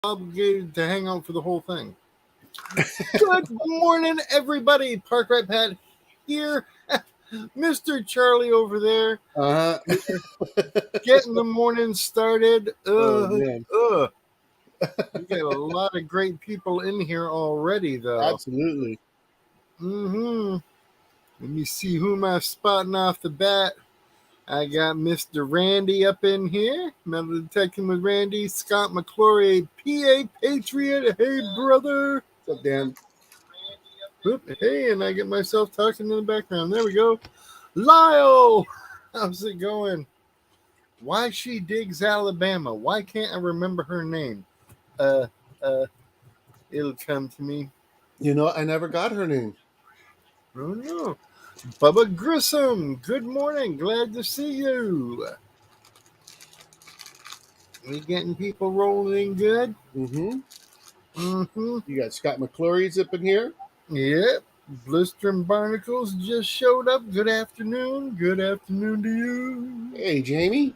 obligated to hang out for the whole thing. Good morning, everybody. Park Rat Pat here. Mr. Charlie over there. Uh-huh. Getting the morning started. Oh, man. We got a lot of great people in here already, though. Absolutely. Let me see who am I spotting off the bat. I got Mr. Randy up in here. Metal Detecting with Randy. Scott McClory, PA Patriot. Hey, brother. What's up, Dan? Oop, hey, and I get myself talking in the background. There we go. Lyle, how's it going? Why She Digs Alabama? Why can't I remember her name? It'll come to me. You know, I never got her name. Oh no. Bubba Grissom, good morning. Glad to see you. We getting people rolling good? Mm-hmm. You got Scott McClory's up in here. Yep. Blistering Barnacles just showed up. Good afternoon. Good afternoon to you. Hey, Jamie.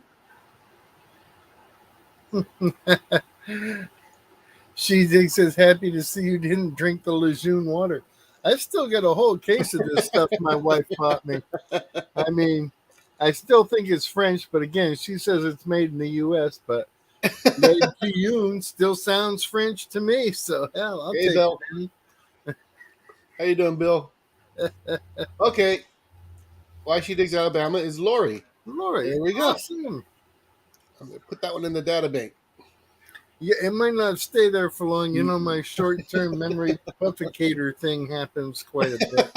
She thinks it's happy to see you didn't drink the Lejeune water. I've still got a whole case of this stuff my wife bought me. I mean, I still think it's French, but again, she says it's made in the U.S., but Lejeune still sounds French to me, so hell, I'll take Bill. it. How you doing, Bill? Okay. Why She Digs Alabama is Lori. Lori, there we go. Awesome. I'm going to put that one in the database. Yeah, it might not stay there for long. You know, my short-term memory pufficator thing happens quite a bit.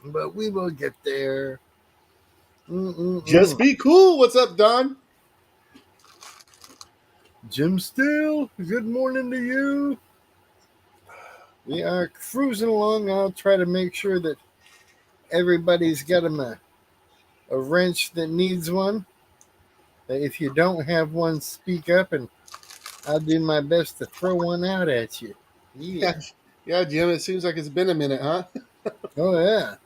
But we will get there. Just be cool. What's up, Don? Jim Steele, good morning to you. We are cruising along. I'll try to make sure that everybody's got a wrench that needs one. If you don't have one, speak up, and I'll do my best to throw one out at you. Yeah, Jim, it seems like it's been a minute, huh? Oh, yeah.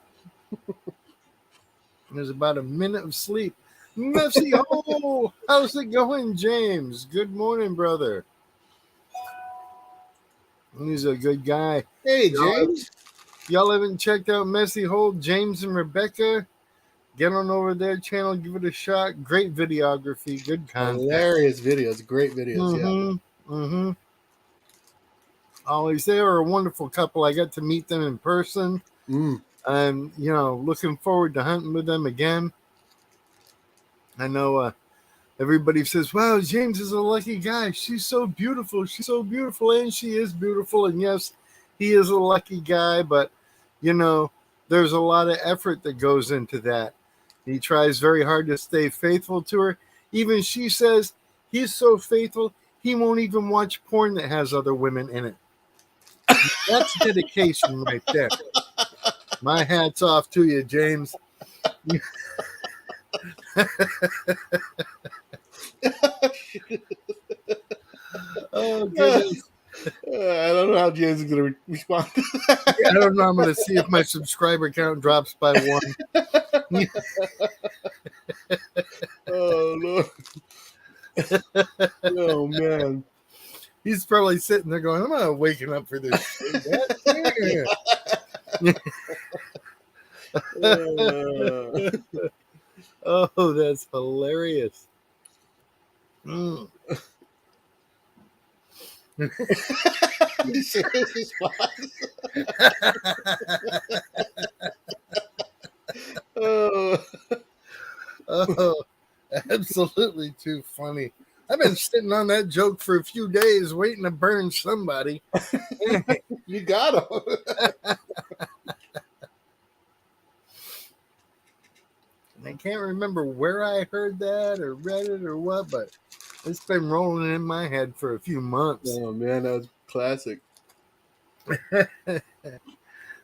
There's about a minute of sleep. Messy Hole, how's it going, James? Good morning, brother. He's a good guy. Hey, James. Y'all haven't checked out Messy Hole, James and Rebecca? Get on over their channel, give it a shot. Great videography, good content. Hilarious videos, great videos, Always, they are a wonderful couple. I got to meet them in person. I'm, looking forward to hunting with them again. I know everybody says, wow, James is a lucky guy. She's so beautiful. She's so beautiful, and she is beautiful. And yes, he is a lucky guy, but, there's a lot of effort that goes into that. He tries very hard to stay faithful to her. Even she says he's so faithful, he won't even watch porn that has other women in it. That's dedication right there. My hat's off to you, James. Oh, goodness. I don't know how James is going to respond to that. I don't know. I'm going to see if my subscriber count drops by 1. Oh, Lord. Oh, man. He's probably sitting there going, I'm not waking up for this. Oh, that's hilarious. Oh, absolutely too funny. I've been sitting on that joke for a few days waiting to burn somebody. You got him. I can't remember where I heard that or read it or what, but it's been rolling in my head for a few months. Oh, man, that was classic.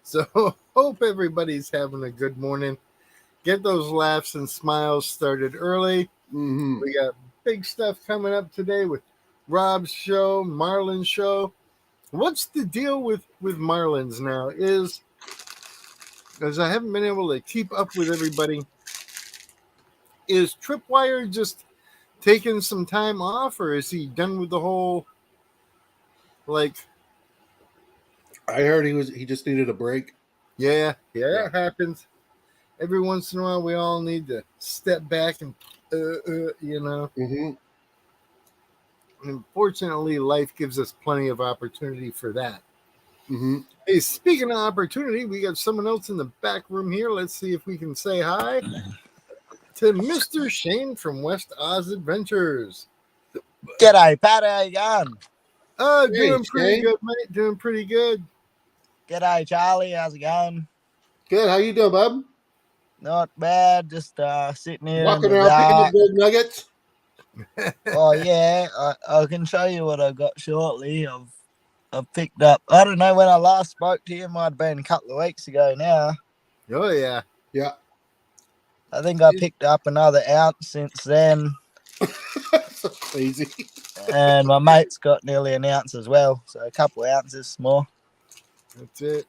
So hope everybody's having a good morning. Get those laughs and smiles started early. We got big stuff coming up today with Rob's show, Marlin's show. What's the deal with Marlin's now is, because I haven't been able to keep up with everybody, is Tripwire just taking some time off, or is he done with the whole, like? I heard he just needed a break. Yeah, it happens. Every once in a while, we all need to step back and, you know. Mm-hmm. Unfortunately, life gives us plenty of opportunity for that. Mm-hmm. Hey, speaking of opportunity, we got someone else in the back room here. Let's see if we can say hi to Mr. Shane from West Oz Adventures. G'day, Pat. How you going? Oh, Hey, doing pretty Shane. good, mate. Doing pretty good. G'day, Charlie. How's it going? Good. How you doing, bub? Not bad. Just sitting here Walking in the around picking up dark. gold nuggets. Oh yeah, I can show you what I got shortly. I've picked up. I don't know when I last spoke to you. Might have been a couple of weeks ago now. Oh, yeah. Yeah. I think I picked up another ounce since then, So crazy. and my mate's got nearly an ounce as well. So a couple of ounces more, That's it.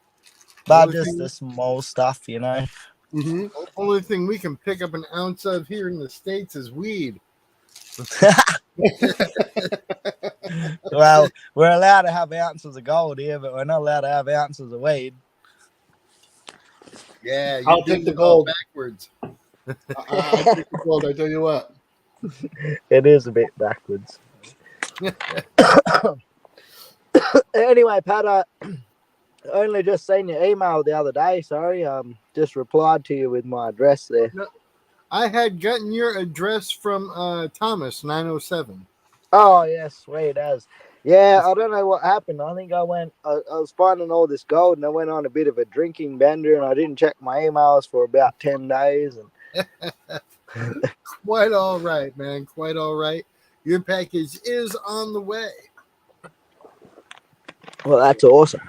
but Only just thing- the small stuff, you know. Mm-hmm. Only thing we can pick up an ounce of here in the States is weed. Well, we're allowed to have ounces of gold here, but we're not allowed to have ounces of weed. Yeah, I'll you're take the doing it all gold. backwards. I'll take the gold. I tell you what. It is a bit backwards. Anyway, Pat, I only just seen your email the other day. Sorry, just replied to you with my address there. I had gotten your address from Thomas 907. Oh yes, sweet as. Yeah, I don't know what happened. I think I was finding all this gold, and I went on a bit of a drinking bender, and I didn't check my emails for about 10 days. And Quite all right, man. Quite all right. Your package is on the way. well, that's awesome.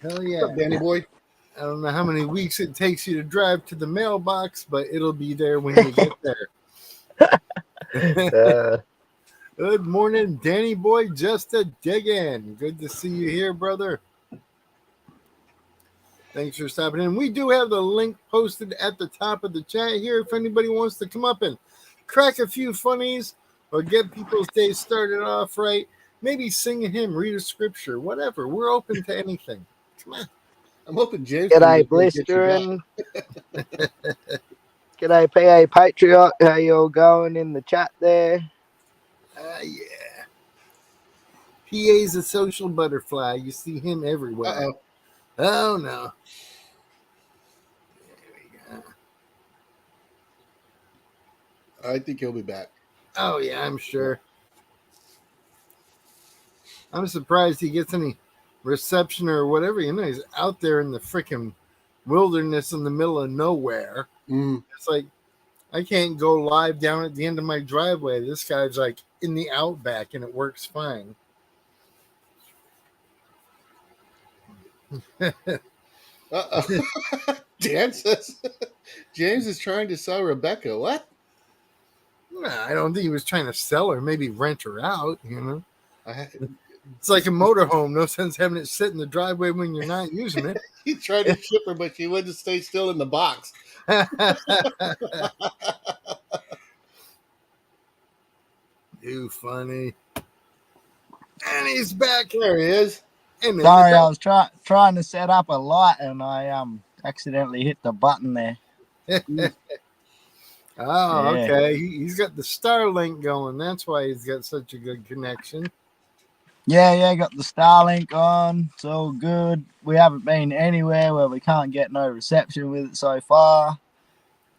Hell yeah. What's up, Danny boy? I don't know how many weeks it takes you to drive to the mailbox, but it'll be there when you get there. Good morning, Danny boy. Just a diggin'. Good to see you here, brother. Thanks for stopping in. We do have the link posted at the top of the chat here if anybody wants to come up and crack a few funnies or get people's day started off right. Maybe sing a hymn, read a scripture, whatever. We're open to anything. Come on. I'm hoping James. G'day, Blistering. G'day, PA Patriot. How you all going in the chat there? Yeah. PA's a social butterfly. You see him everywhere. Uh-oh. Oh, no. There we go. I think he'll be back. Oh, yeah, I'm sure. I'm surprised he gets any reception or whatever. You know, he's out there in the freaking wilderness in the middle of nowhere. Mm. It's like, I can't go live down at the end of my driveway. This guy's like in the outback and it works fine. Uh-oh. James is trying to sell Rebecca. What? Nah, I don't think he was trying to sell her, maybe rent her out, you know. I, It's like a motorhome. No sense having it sit in the driveway when you're not using it. he tried to ship her, but she wouldn't stay still in the box. You funny. And he's back. There he is. Hey, man, Sorry, I was trying to set up a light and I accidentally hit the button there. Oh, Yeah. okay. He's got the Starlink going. That's why he's got such a good connection. Yeah, got the Starlink on. It's all good. We haven't been anywhere where we can't get no reception with it so far.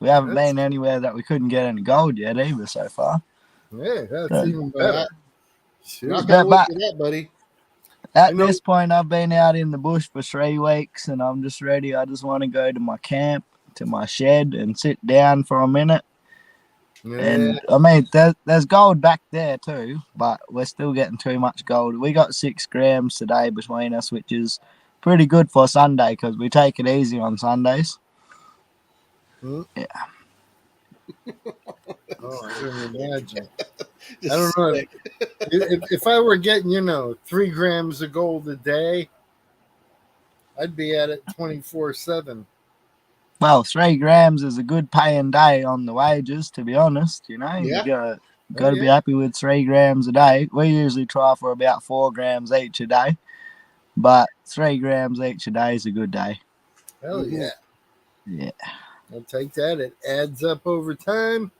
We haven't That's- been anywhere that we couldn't get any gold yet either so far. Yeah, that's Yeah. even better. Shoot. Knock Yeah, on wood but- for that, buddy. At I know- this point, I've been out in the bush for 3 weeks and I'm just ready. I just want to go to my camp, to my shed and sit down for a minute. Yeah. And I mean, there's gold back there too, but we're still getting too much gold. We got 6 grams today between us, which is pretty good for Sunday because we take it easy on Sundays. Oh, I can imagine. Just I don't know. sick. If I were getting, 3 grams of gold a day, I'd be at it 24/7. Well, 3 grams is a good paying day on the wages, to be honest. You Yeah. got Got to be happy with 3 grams a day. We usually try for about 4 grams each a day, but 3 grams each a day is a good day. Hell yeah. Yeah. I'll take that. It adds up over time,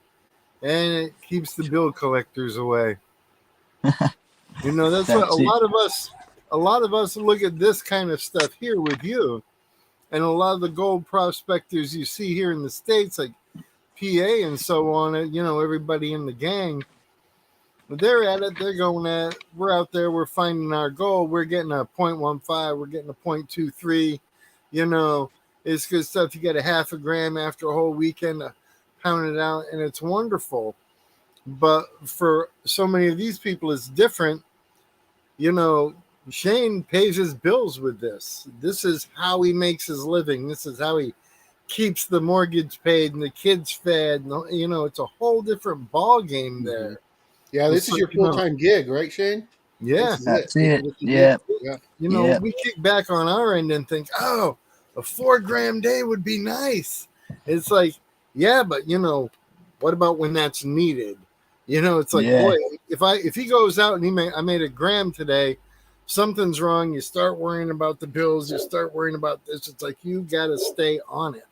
and it keeps the bill collectors away. You know, that's what a lot of us look at this kind of stuff here with you, and a lot of the gold prospectors you see here in the States, like PA and so on, you know, everybody in the gang, they're at it, they're going at it. We're out there, we're finding our gold, we're getting a 0.15, we're getting a 0.23, you know, it's good stuff. You get a half a gram after a whole weekend to pound it out, and it's wonderful. But for so many of these people, it's different. You know, Shane pays his bills with this. This is how he makes his living. This is how he keeps the mortgage paid and the kids fed. You know, it's a whole different ball game there. Yeah, this is your full-time gig, right, Shane? Yeah. That's it. Yeah. You know, we kick back on our end and think, oh, a 4 gram day would be nice. It's like, yeah, but, you know, what about when that's needed? You know, it's like, boy, if he goes out and I made a gram today, something's wrong. You start worrying about the bills. You start worrying about this. It's like you got to stay on it.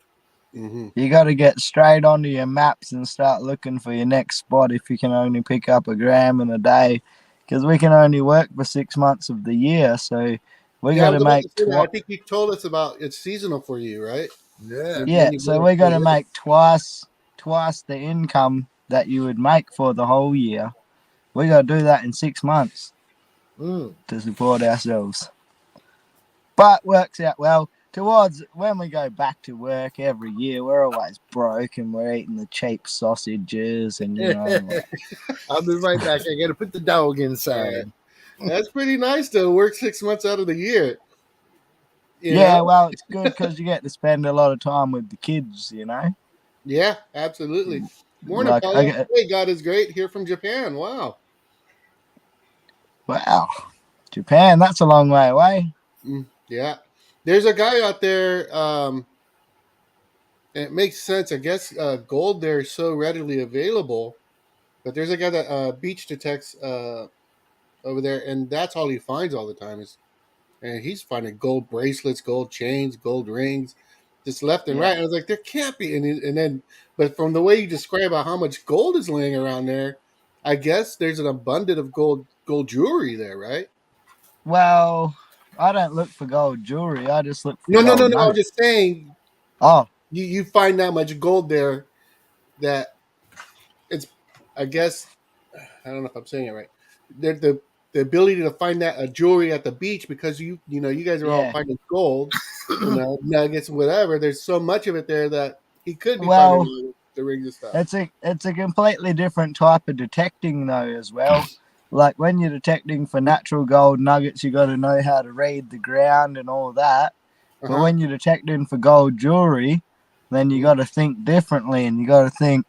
Mm-hmm. You got to get straight onto your maps and start looking for your next spot if you can only pick up a gram in a day, because we can only work for 6 months of the year. So we got to make. I think you told us about it's seasonal for you, right? Yeah. Yeah. So we got to make twice the income that you would make for the whole year. We got to do that in 6 months to support ourselves. But works out well. Towards when we go back to work every year, we're always broke and we're eating the cheap sausages and, you know. I'll be right back. I got to put the dog inside. That's pretty nice to work 6 months out of the year. You know? Well, it's good because you get to spend a lot of time with the kids, you know. Yeah, absolutely. Morning, Paulo. Hey, God is great. Here from Japan. Wow. Japan, that's a long way away. Yeah. There's a guy out there, and it makes sense. I guess gold there is so readily available, but there's a guy that beach detects over there, and that's all he finds all the time and he's finding gold bracelets, gold chains, gold rings, just left and right. And I was like, there can't be any. And then, but from the way you describe how much gold is laying around there, I guess there's an abundance of gold jewelry there, right? Well, I don't look for gold jewelry. I just look for no. money. I'm just saying. Oh, you find that much gold there that it's. I guess I don't know if I'm saying it right. The ability to find that jewelry at the beach because you guys are all finding gold, nuggets, whatever. There's so much of it there that he could be finding the rings and stuff. It's a completely different type of detecting though as well. Like when you're detecting for natural gold nuggets, you got to know how to read the ground and all that. But when you're detecting for gold jewelry, then you got to think differently, and you got to think,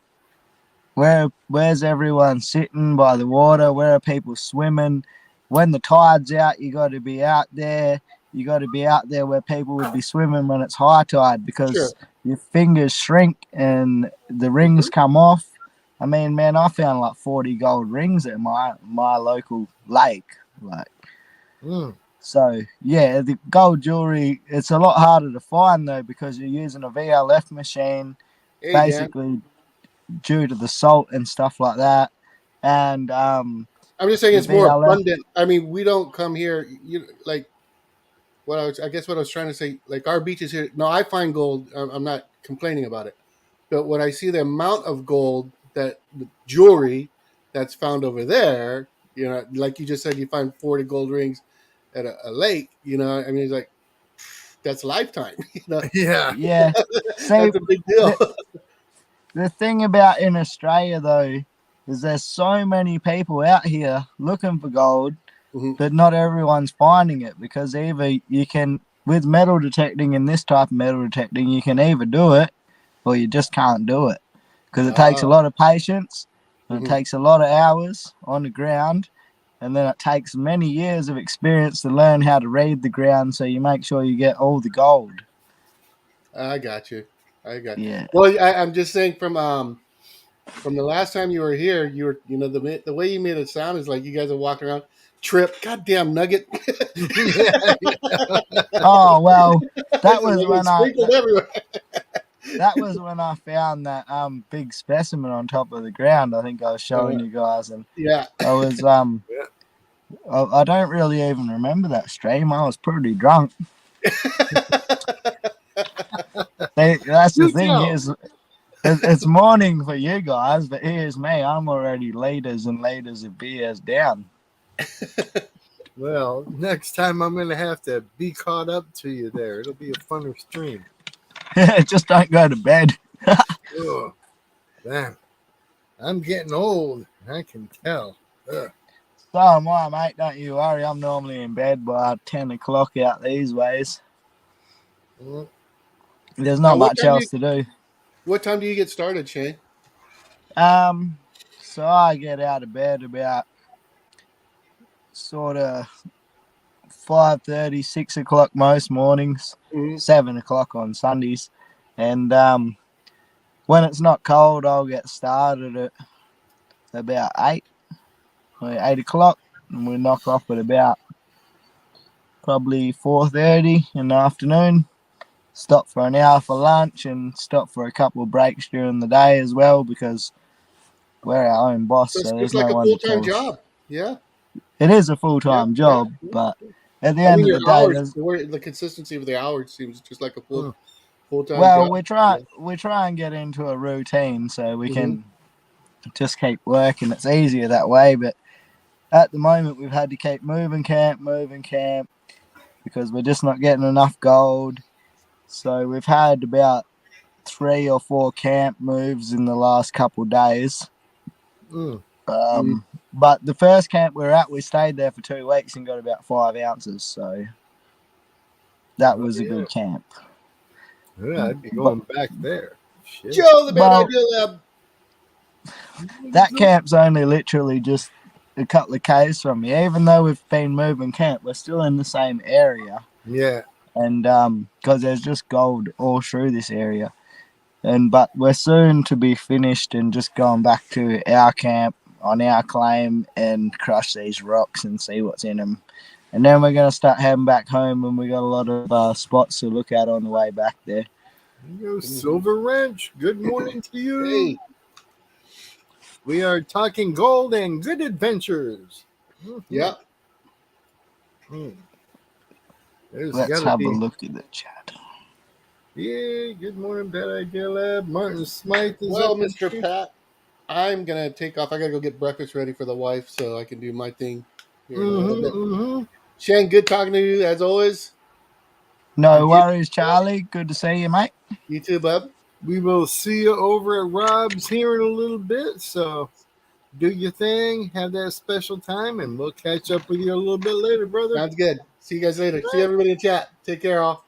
where's everyone sitting by the water? Where are people swimming? When the tide's out, you got to be out there. You got to be out there where people would be swimming when it's high tide, because your fingers shrink and the rings come off. I mean, man, I found like 40 gold rings at my local lake. So, yeah, the gold jewelry, it's a lot harder to find, though, because you're using a VLF machine, basically due to the salt and stuff like that. And I'm just saying it's more abundant. I mean, we don't come here, I guess what I was trying to say, like our beaches here. No, I find gold. I'm not complaining about it. But when I see the amount of gold, the jewelry that's found over there, like you just said, you find 40 gold rings at a lake, I mean, it's like, that's lifetime, Yeah. That's a big deal. The thing about in Australia, though, is there's so many people out here looking for gold, but not everyone's finding it, because either you can, with metal detecting and this type of metal detecting, you can either do it or you just can't do it, because it takes a lot of patience and it takes a lot of hours on the ground, and then it takes many years of experience to learn how to read the ground, so you make sure you get all the gold. I got you. Yeah. Well, I'm just saying from from the last time you were here, the way you made it sound is like you guys are walking around. Trip, goddamn nugget. Oh well, that was Like when it's sprinkled everywhere. that was when I found that big specimen on top of the ground. I think I was showing you guys, and Yeah. I was I don't really even remember that stream. I was pretty drunk. That's the You thing tell. is, it's morning for you guys, but here's me. I'm already liters and liters of beers down. Well, next time I'm gonna have to be caught up to you there. It'll be a funner stream. Just don't go to bed. Ugh. Man, I'm getting old. I can tell. Ugh. So am I, mate. Don't you worry. I'm normally in bed by 10 o'clock out these ways. Mm. There's not Now, what much time else to do. What time do you get started, Shane? So I get out of bed about sort of 5:30, 6 o'clock most mornings, 7 o'clock on Sundays. And when it's not cold, I'll get started at about 8 o'clock, and we knock off at about probably 4:30 in the afternoon. Stop for an hour for lunch and stop for a couple of breaks during the day as well, because we're our own boss, So so it's there's like no a one to full-time tell us. job. Yeah. It is a full-time job, but at the I end mean, of your the day, hours, the consistency of the hours seems just like a full-time well, job. we try and get into a routine so we Mhm. can just keep working. It's easier that way, but at the moment we've had to keep moving camp, because we're just not getting enough gold. So we've had about 3 or 4 camp moves in the last couple of days. But the first camp we were at, we stayed there for 2 weeks and got about 5 ounces. So that was a good camp. Yeah, I'd be going back there. Shit. Joe, the Bad Idea Lab. That camp's only literally just a couple of k's from me. Even though we've been moving camp, we're still in the same area. Yeah. And because there's just gold all through this area. But we're soon to be finished and just going back to our camp on our claim and crush these rocks and see what's in them. And then we're going to start heading back home, and we got a lot of spots to look at on the way back there. There you go, Silver Wrench. Good morning to you. Hey. We are talking gold and good adventures. Yeah. Let's have a look at the chat. Yeah, good morning, Bad Idea Lab. Martin Smythe is Well, up. Mr. Pat, I'm going to take off. I got to go get breakfast ready for the wife so I can do my thing here in a little bit. Shane, good talking to you as always. No worries, Charlie. Good to see you, mate. You too, bub. We will see you over at Rob's here in a little bit. So do your thing, have that special time, and we'll catch up with you a little bit later, brother. Sounds good. See you guys later. See everybody in chat. Take care, all.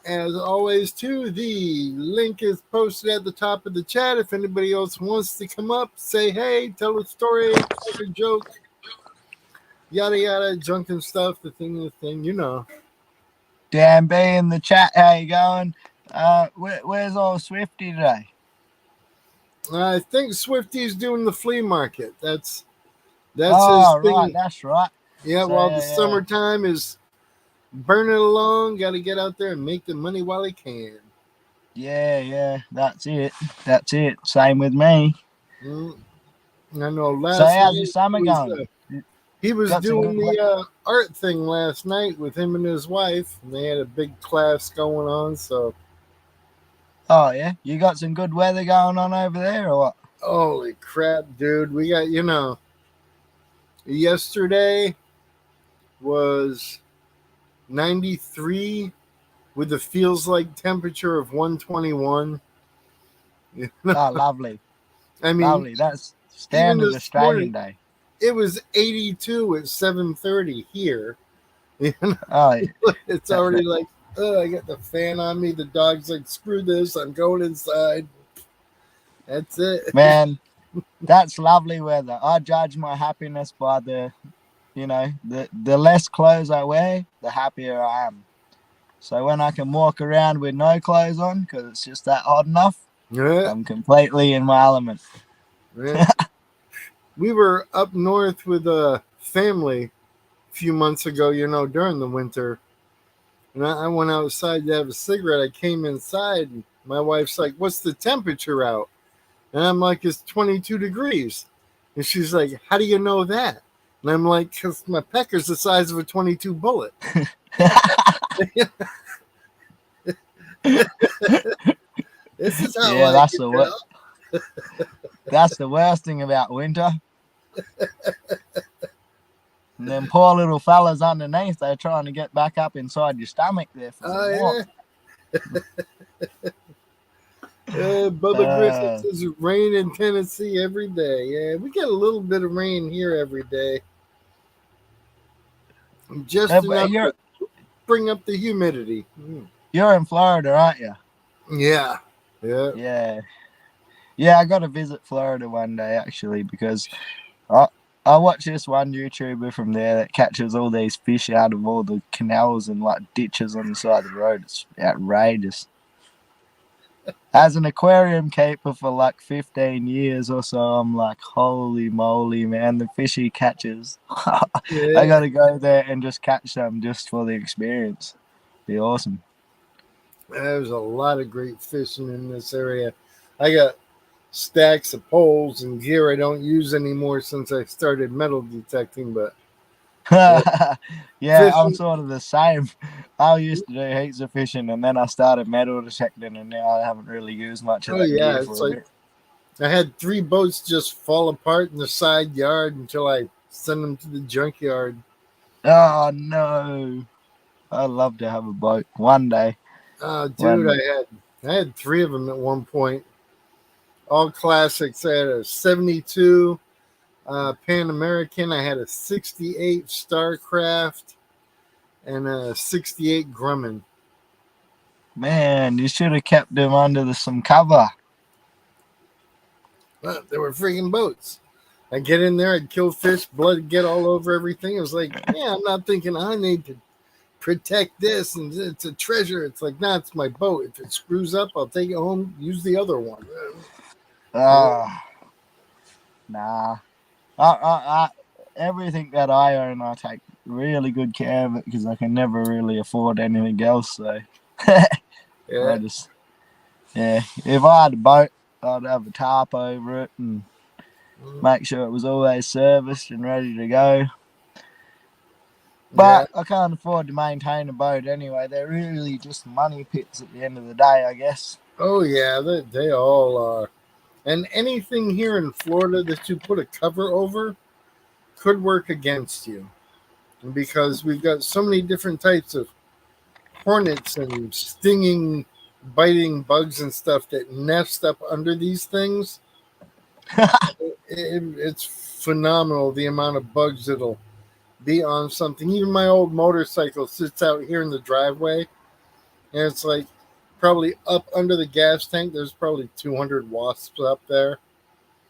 As always, too, the link is posted at the top of the chat. If anybody else wants to come up, say hey, tell a story, tell a joke, yada yada, junk and stuff, the thing, you know. Dan B in the chat, how you going? Where's old Swifty today? I think Swifty's doing the flea market. That's his thing. Right, that's right. Yeah, so, while the summertime is burning along, got to get out there and make the money while he can. Yeah, that's it. Same with me. I know last night. So how's your summer going? He was doing the art thing last night with him and his wife, and they had a big class going on. So, oh yeah, you got some good weather going on over there, or what? Holy crap, dude! We got yesterday was 93 with a feels like temperature of 121. Oh, lovely! I mean, lovely. That's standard Australian day. It was 82 at 7:30 here. Oh, it's already like, I got the fan on me. The dog's like, screw this, I'm going inside. That's it, man. That's lovely weather. I judge my happiness by the less clothes I wear, the happier I am. So when I can walk around with no clothes on because it's just that hot enough, I'm completely in my element. Man. We were up north with a family a few months ago, during the winter. And I went outside to have a cigarette. I came inside, and my wife's like, "What's the temperature out?" And I'm like, "It's 22 degrees." And she's like, "How do you know that?" And I'm like, "Because my pecker's the size of a 22 bullet." This is how Yeah, I that's get the it worst. up. That's the worst thing about winter. And then poor little fellas underneath, they're trying to get back up inside your stomach there for some warmth. Bubba Griffin says rain in Tennessee every day. Yeah, we get a little bit of rain here every day. Just enough to bring up the humidity. You're in Florida, aren't you? Yeah. Yeah, I got to visit Florida one day, actually, because I watch this one YouTuber from there that catches all these fish out of all the canals and like ditches on the side of the road. It's outrageous. As an aquarium keeper for like 15 years or so, I'm like, holy moly, man, the fish he catches. I got to go there and just catch them just for the experience. Be awesome. There's a lot of great fishing in this area. I got stacks of poles and gear I don't use anymore since I started metal detecting, but yeah, I'm sort of the same. I used to do heaps of fishing and then I started metal detecting and now I haven't really used much of that gear for a bit. I had 3 boats just fall apart in the side yard until I sent them to the junkyard. Oh no. I'd love to have a boat one day. Dude, I had 3 of them at one point. All classics. I had a 72 Pan American. I had a 68 Starcraft and a 68 Grumman. Man, you should have kept them under some cover. They were freaking boats. I'd get in there, I'd kill fish, blood would get all over everything. It was like, yeah, I'm not thinking I need to protect this and it's a treasure. It's like, nah, it's my boat. If it screws up, I'll take it home, use the other one. Nah. I everything that I own, I take really good care of it because I can never really afford anything else. So, if I had a boat, I'd have a tarp over it and make sure it was always serviced and ready to go. But I can't afford to maintain a boat anyway. They're really just money pits at the end of the day, I guess. Oh, yeah, they all are. And anything here in Florida that you put a cover over could work against you. Because we've got so many different types of hornets and stinging, biting bugs and stuff that nest up under these things. It's phenomenal the amount of bugs that'll be on something. Even my old motorcycle sits out here in the driveway, and it's like probably up under the gas tank. There's probably 200 wasps up there.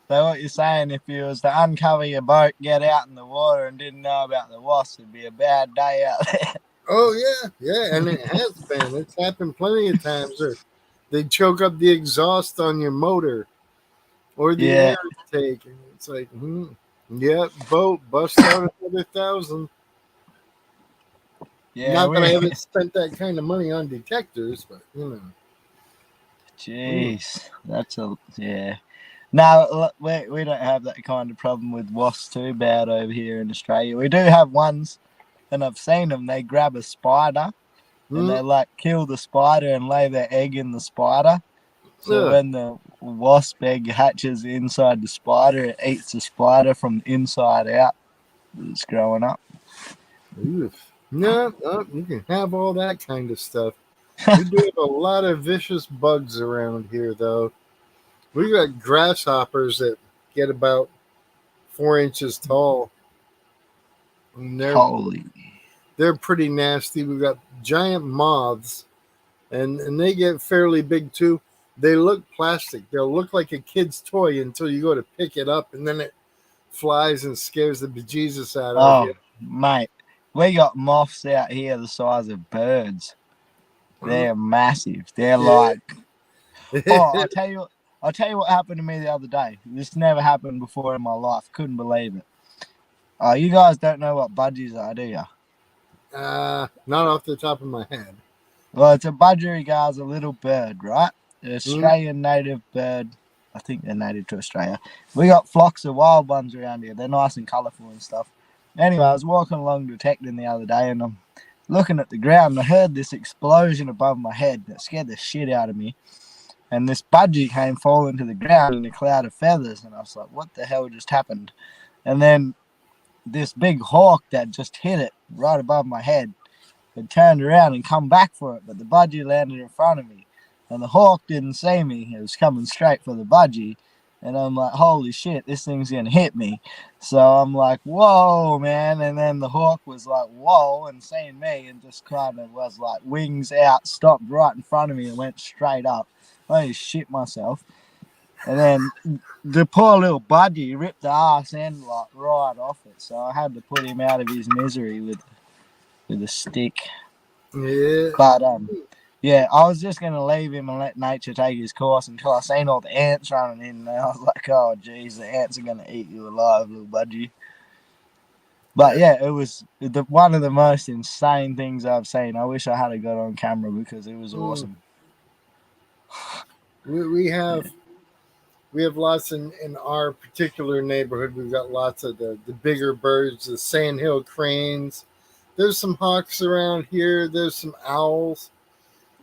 So what you're saying, if you was to uncover your boat, get out in the water, and didn't know about the wasps, it'd be a bad day out there. Oh yeah, and it has been. It's happened plenty of times. Or they choke up the exhaust on your motor, or the air intake, and it's like, boat bust out another 1,000. Yeah, not that I haven't spent that kind of money on detectors, but Jeez, that's No, we don't have that kind of problem with wasps too bad over here in Australia. We do have ones, and I've seen them. They grab a spider, and they like kill the spider and lay their egg in the spider. So when the wasp egg hatches inside the spider, it eats the spider from the inside out. It's growing up. No, you can have all that kind of stuff. We do have a lot of vicious bugs around here, though. We got grasshoppers that get about 4 inches tall. And they're pretty nasty. We've got giant moths, and they get fairly big too. They look plastic. They'll look like a kid's toy until you go to pick it up, and then it flies and scares the bejesus out of you. Mate, we got moths out here the size of birds. They're massive. They're like, I'll tell you what happened to me the other day. This never happened before in my life. Couldn't believe it. You guys don't know what budgies are, do you? Not off the top of my head. Well, it's a budgerigar, is a little bird, right? An Australian native bird. I think they're native to Australia. We got flocks of wild ones around here. They're nice and colourful and stuff. Anyway, I was walking along detecting the other day, and I'm looking at the ground, and I heard this explosion above my head that scared the shit out of me. And this budgie came falling to the ground in a cloud of feathers, and I was like, what the hell just happened? And then this big hawk that just hit it right above my head had turned around and come back for it, but the budgie landed in front of me. And the hawk didn't see me. It was coming straight for the budgie. And I'm like, holy shit, this thing's going to hit me. So I'm like, whoa, man. And then the hawk was like, whoa, and seeing me and just kind of was like wings out, stopped right in front of me and went straight up. I just shit myself. And then the poor little budgie ripped the arse end like right off it. So I had to put him out of his misery with a stick. Yeah. But yeah, I was just gonna leave him and let nature take his course until I seen all the ants running in, and I was like, "Oh, geez, the ants are gonna eat you alive, little budgie." But yeah, it was one of the most insane things I've seen. I wish I had got on camera because it was awesome. We have lots in our particular neighborhood. We've got lots of the bigger birds, the sandhill cranes. There's some hawks around here. There's some owls.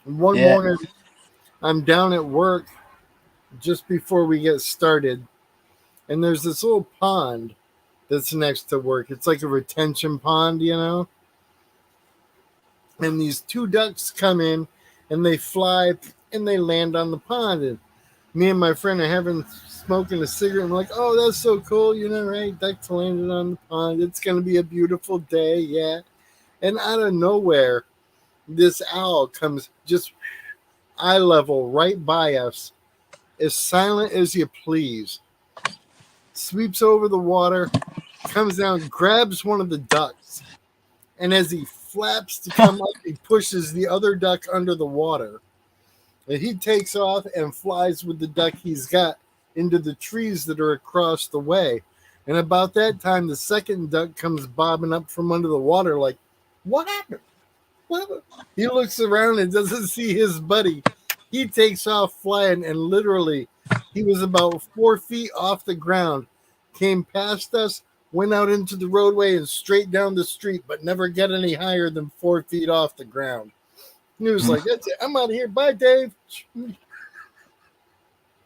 One morning, I'm down at work just before we get started, and there's this little pond that's next to work. It's like a retention pond, you know? And these two ducks come in, and they fly, and they land on the pond. And me and my friend are smoking a cigarette, and we're like, oh, that's so cool, you know, right? Ducks landed on the pond. It's going to be a beautiful day, yeah. And out of nowhere, this owl comes just eye level right by us, as silent as you please, sweeps over the water, comes down, grabs one of the ducks, and as he flaps to come up, he pushes the other duck under the water. And he takes off and flies with the duck he's got into the trees that are across the way. And about that time, the second duck comes bobbing up from under the water like, what happened? What? He looks around and doesn't see his buddy. He takes off flying, and literally, he was about 4 feet off the ground, came past us, went out into the roadway and straight down the street, but never got any higher than 4 feet off the ground. He was like, that's it. I'm out of here. Bye, Dave.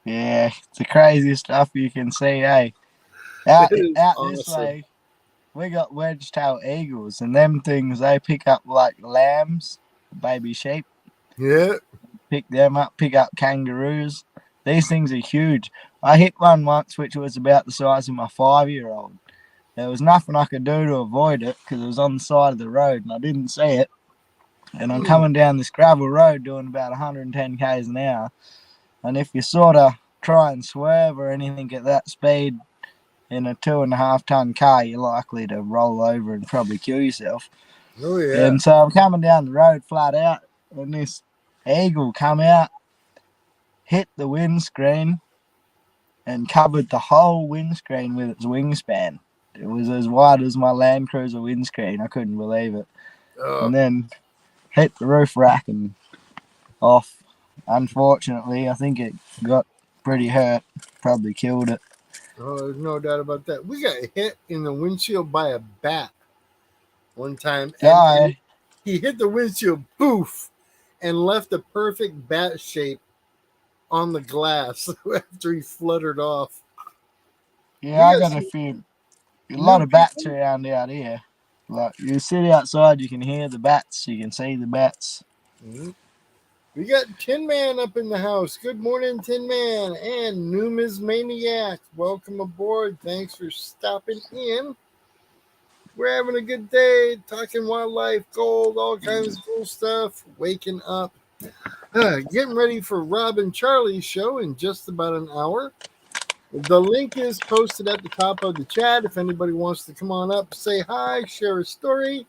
Yeah, it's the craziest stuff you can see, eh? Out awesome. This way, we got wedge-tailed eagles, and them things, they pick up like lambs, baby sheep. Yeah. Pick them up, pick up kangaroos. These things are huge. I hit one once, which was about the size of my 5-year-old. There was nothing I could do to avoid it because it was on the side of the road, and I didn't see it. And I'm coming down this gravel road doing about 110 k's an hour. And if you sort of try and swerve or anything at that speed in a 2.5 ton car, you're likely to roll over and probably kill yourself. Oh, yeah. And so I'm coming down the road flat out, and this eagle come out, hit the windscreen, and covered the whole windscreen with its wingspan. It was as wide as my Land Cruiser windscreen. I couldn't believe it. And then hit the roof rack and off. Unfortunately, I think it got pretty hurt. Probably killed it. Oh, there's no doubt about that. We got hit in the windshield by a bat one time. And he hit the windshield, poof, and left a perfect bat shape on the glass after he fluttered off. Yeah, I got a lot of bats around out here. Like, you sit outside, you can hear the bats, you can see the bats. Mm-hmm. We got Tin Man up in the house. Good morning, Tin Man. And Numismaniac. Welcome aboard. Thanks for stopping in. We're having a good day, talking wildlife, gold, all kinds of cool stuff. Waking up. Getting ready for Rob and Charlie's show in just about an hour. The link is posted at the top of the chat. If anybody wants to come on up, say hi, share a story.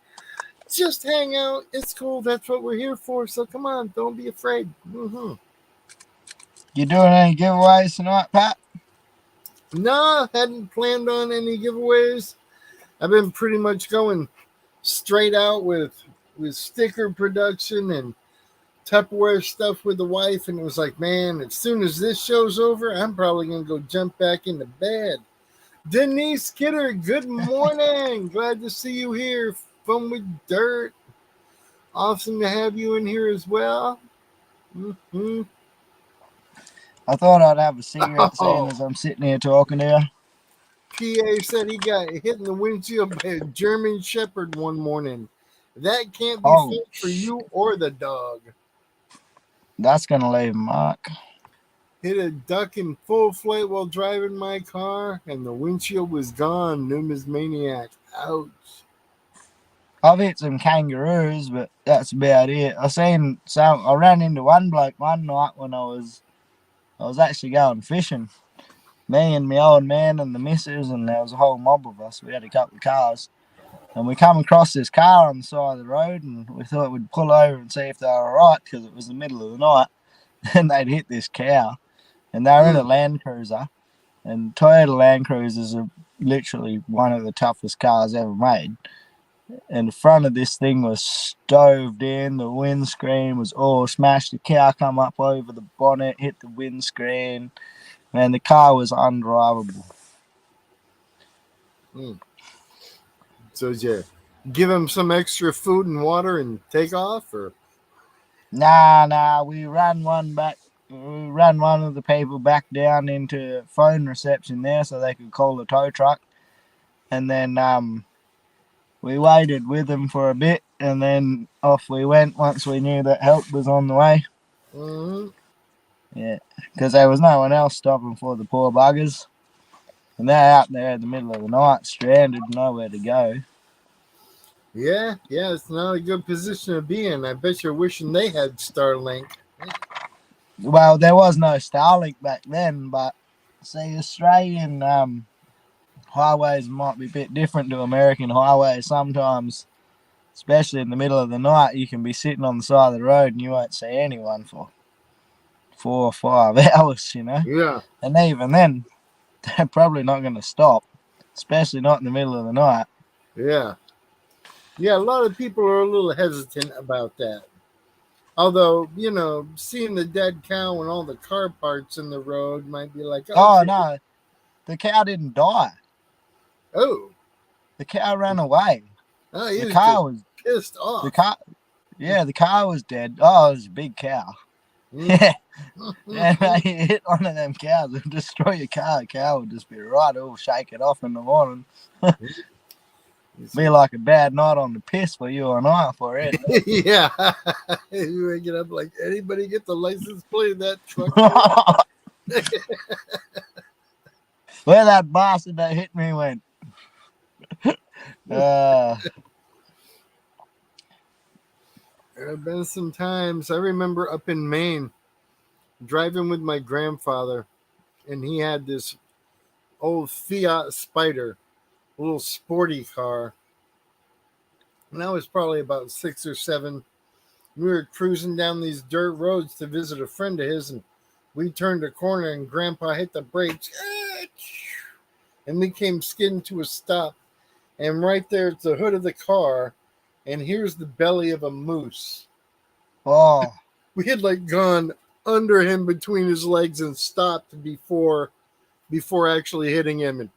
Just hang out. It's cool. That's what we're here for. So come on. Don't be afraid. Mm-hmm. You doing any giveaways tonight, Pat? No, hadn't planned on any giveaways. I've been pretty much going straight out with sticker production and Tupperware stuff with the wife, and it was like, man, as soon as this show's over, I'm probably gonna go jump back into bed. Denise Kidder, good morning. Glad to see you here. Fun with Dirt. Awesome to have you in here as well. Mm-hmm. I thought I'd have a cigarette seeing as I'm sitting here talking to you. PA said he got hit in the windshield by a German Shepherd one morning. That can't be fun for you or the dog. That's going to leave a mark. Hit a duck in full flight while driving my car, and the windshield was gone. Numismaniac. Ouch. I've hit some kangaroos, but that's about it. I ran into one bloke one night when I was actually going fishing. Me and my old man and the missus, and there was a whole mob of us. We had a couple of cars. And we come across this car on the side of the road, and we thought we'd pull over and see if they were all right, because it was the middle of the night. And they'd hit this cow. And they were in a Land Cruiser. And Toyota Land Cruisers are literally one of the toughest cars ever made. And the front of this thing was stoved in. The windscreen was all smashed. The cow come up over the bonnet, hit the windscreen. Man, the car was undrivable. So did you give him some extra food and water and take off, or? Nah. We ran one of the people back down into phone reception there so they could call the tow truck. And then we waited with them for a bit, and then off we went once we knew that help was on the way. Mm-hmm. Yeah, because there was no one else stopping for the poor buggers. And they're out there in the middle of the night, stranded, nowhere to go. Yeah, it's not a good position to be in. I bet you're wishing they had Starlink. Well, there was no Starlink back then, but see, Australian highways might be a bit different to American highways sometimes, especially in the middle of the night. You can be sitting on the side of the road and you won't see anyone for 4 or 5 hours, you know? Yeah. And even then, they're probably not going to stop, especially not in the middle of the night. Yeah, a lot of people are a little hesitant about that. Although, seeing the dead cow and all the car parts in the road might be like, oh no, the cow didn't die. Oh. The cow ran away. Oh, the car was pissed off. The car was dead. Oh, it was a big cow. Yeah. And you hit one of them cows and destroy your car. The cow would just be right, all shake it off in the morning. Be like a bad night on the piss for you and I for it. Yeah. You wake it up like, anybody get the license plate of that truck? Where that bastard that hit me went. There have been some times. I remember up in Maine driving with my grandfather, and he had this old Fiat Spider, a little sporty car. And I was probably about 6 or 7. We were cruising down these dirt roads to visit a friend of his, and we turned a corner and Grandpa hit the brakes. And we came skidding to a stop. And right there, it's the hood of the car. And here's the belly of a moose. Oh. We had gone under him between his legs and stopped before actually hitting him. And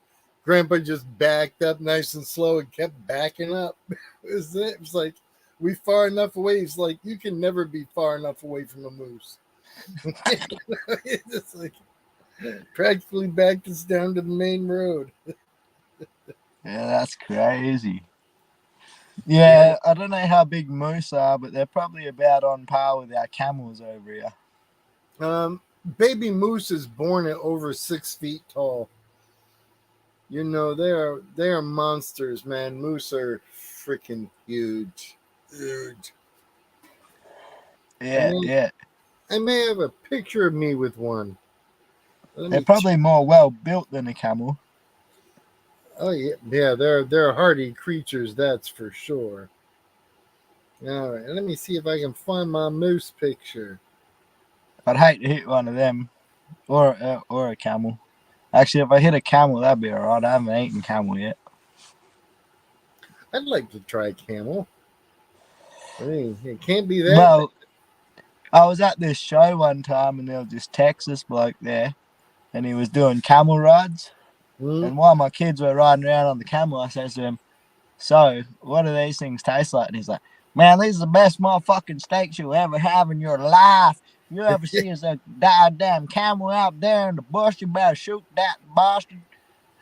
Grandpa just backed up nice and slow and kept backing up. It was like, we far enough away. He's like, you can never be far enough away from a moose. It's like practically backed us down to the main road. Yeah, that's crazy. Yeah, I don't know how big moose are, but they're probably about on par with our camels over here. Baby moose is born at over 6 feet tall. They are monsters, man. Moose are freaking huge. Yeah. I may have a picture of me with one. They're probably more well built than a camel. Oh yeah, they're hardy creatures, that's for sure. All right, let me see if I can find my moose picture. I'd hate to hit one of them. or a camel. Actually, if I hit a camel, that'd be alright. I haven't eaten camel yet. I'd like to try camel. I mean, it can't be that. Well, I was at this show one time, and there was this Texas bloke there, and he was doing camel rides. And while my kids were riding around on the camel, I said to him, "So, what do these things taste like?" And he's like, "Man, these are the best motherfucking steaks you'll ever have in your life. You ever see us a goddamn camel out there in the bush? You better shoot that bastard,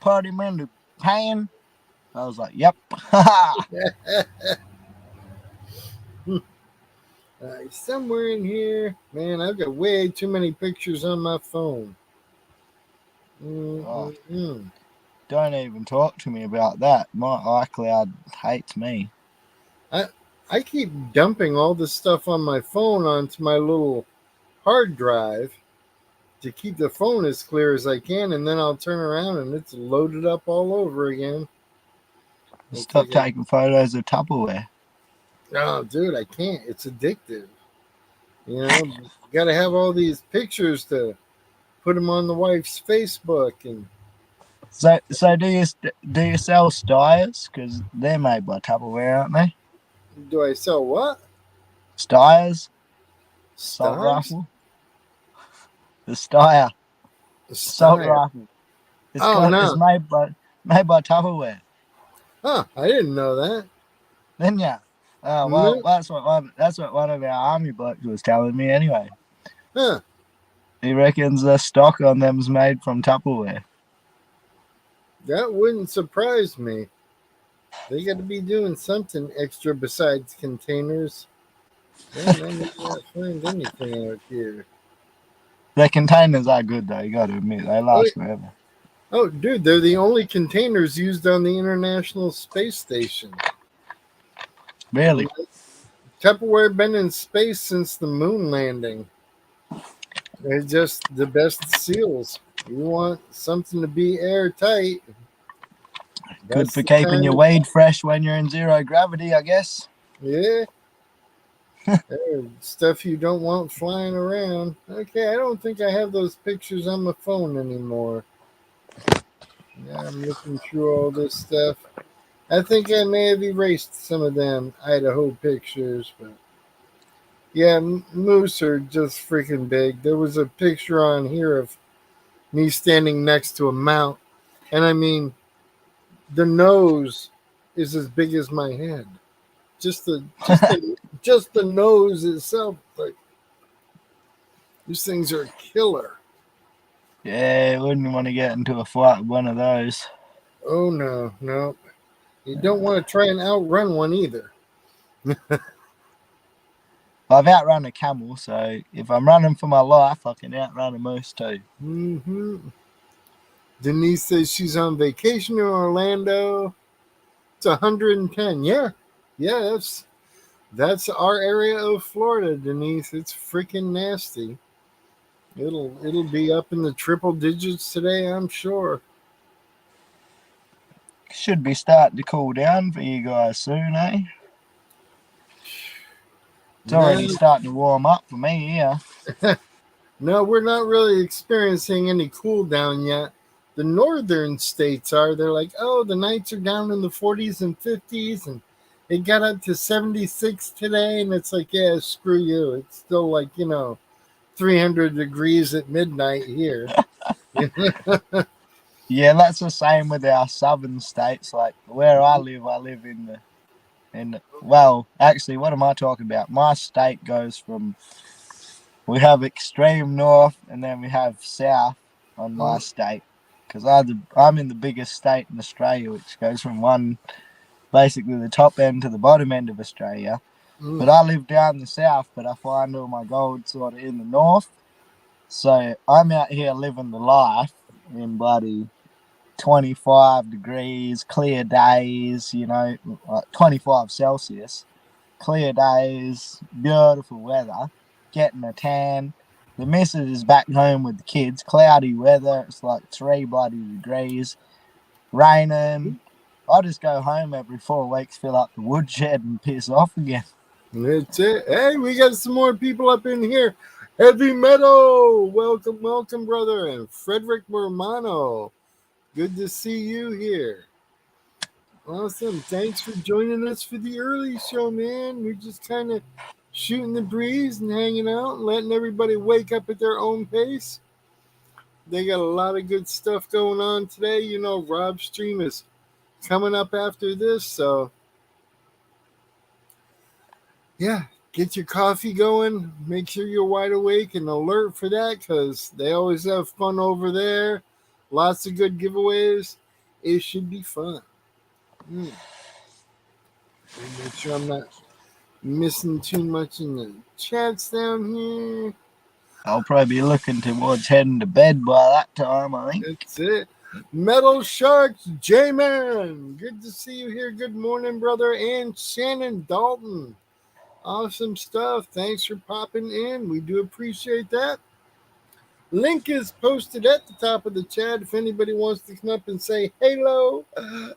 put him in the pan." I was like, "Yep." Somewhere in here, man, I've got way too many pictures on my phone. Oh, don't even talk to me about that. My iCloud hates me. I keep dumping all this stuff on my phone onto my little hard drive to keep the phone as clear as I can, and then I'll turn around and it's loaded up all over again. Stop taking photos of Tupperware. Oh, dude, I can't. It's addictive. You know, you got to have all these pictures to put them on the wife's Facebook. And so do you sell Steyrs? Because they're made by Tupperware, aren't they? do I sell what? Steyrs? Assault Stars? rifle? The Steyr. Assault rifle. It's made by Tupperware. Huh, I didn't know that. Then yeah. Well, that's what one of our army blokes was telling me anyway. Huh. He reckons the stock on them's made from Tupperware. That wouldn't surprise me. They got to be doing something extra besides containers. Man, I did not find anything out here. The containers are good though, you got to admit. They last forever. Oh, dude, they're the only containers used on the International Space Station. Really? Tupperware been in space since the moon landing. They're just the best seals. You want something to be airtight. Good for keeping your weed fresh when you're in zero gravity, I guess. Yeah. Stuff you don't want flying around. Okay, I don't think I have those pictures on my phone anymore. Yeah, I'm looking through all this stuff. I think I may have erased some of them Idaho pictures, but yeah, moose are just freaking big. There was a picture on here of me standing next to a mount, and I mean, the nose is as big as my head. Just the nose itself, like these things are killer. Yeah, I wouldn't want to get into a fight with one of those. Oh no. You don't want to try and outrun one either. I've outrun a camel, so if I'm running for my life, I can outrun a moose too. Mm-hmm. Denise says she's on vacation in Orlando. It's 110. Yeah, that's our area of Florida, Denise. It's freaking nasty. It'll be up in the triple digits today, I'm sure. Should be starting to cool down for you guys soon, eh? It's already starting to warm up for me, yeah. No, we're not really experiencing any cool down yet. The northern states are. They're like, oh, the nights are down in the 40s and 50s, and it got up to 76 today, and it's like, yeah, screw you. It's still like, 300 degrees at midnight here. Yeah, that's the same with our southern states. Like where I live well, actually, what am I talking about? My state goes from, we have extreme north and then we have south on my state. Because I'm in the biggest state in Australia, which goes from basically the top end to the bottom end of Australia. But I live down the south, but I find all my gold sort of in the north. So I'm out here living the life in bloody 25 degrees, clear days, like 25 Celsius, clear days, beautiful weather, getting a tan. The missus is back home with the kids, cloudy weather, it's like 3 bloody degrees, raining. I just go home every 4 weeks, fill up the woodshed and piss off again. That's it. Hey, we got some more people up in here. Heavy Metal, welcome, brother. And Frederick Romano, good to see you here. Awesome. Thanks for joining us for the early show, man. We're just kind of shooting the breeze and hanging out and letting everybody wake up at their own pace. They got a lot of good stuff going on today. You know, Rob's stream is coming up after this, so yeah, get your coffee going. Make sure you're wide awake and alert for that because they always have fun over there. Lots of good giveaways. It should be fun. Make sure I'm not missing too much in the chats down here. I'll probably be looking towards heading to bed by that time, I think. That's it. Metal Sharks, J-Man. Good to see you here. Good morning, brother. And Shannon Dalton. Awesome stuff. Thanks for popping in. We do appreciate that. Link is posted at the top of the chat. If anybody wants to come up and say hello,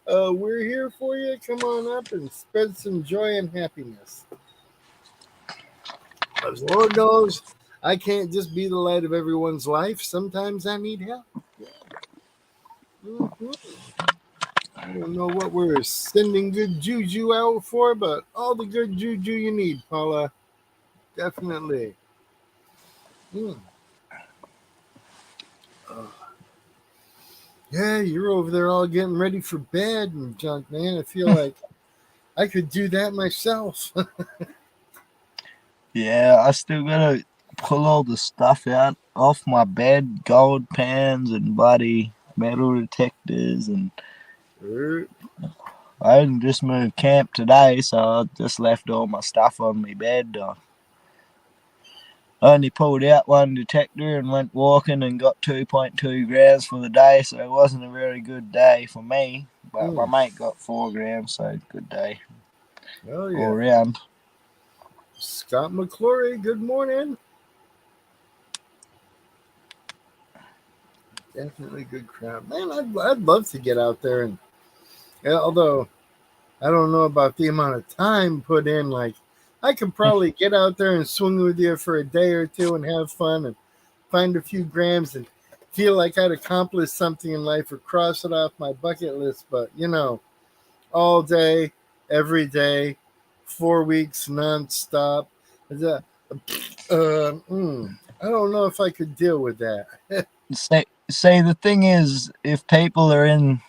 we're here for you. Come on up and spread some joy and happiness. As Lord knows, I can't just be the light of everyone's life. Sometimes I need help. Mm-hmm. I don't know what we're sending good juju out for, but all the good juju you need, Paula. Definitely. Yeah, you're over there all getting ready for bed and junk, man. I feel like I could do that myself. Yeah, I still gotta pull all the stuff out off my bed, gold pans and bloody metal detectors, and I didn't just move camp today, so I just left all my stuff on my bed. I only pulled out one detector and went walking and got 2.2 grams for the day, so it wasn't a very good day for me. But my mate got 4 grams, so good day. Oh, yeah. All around. Scott McClory, good morning. Definitely good crowd. Man, I'd love to get out there and, although I don't know about the amount of time put in, like I could probably get out there and swing with you for a day or two and have fun and find a few grams and feel like I'd accomplished something in life or cross it off my bucket list. But, you know, all day, every day, 4 weeks nonstop. I don't know if I could deal with that. See, the thing is, if people are in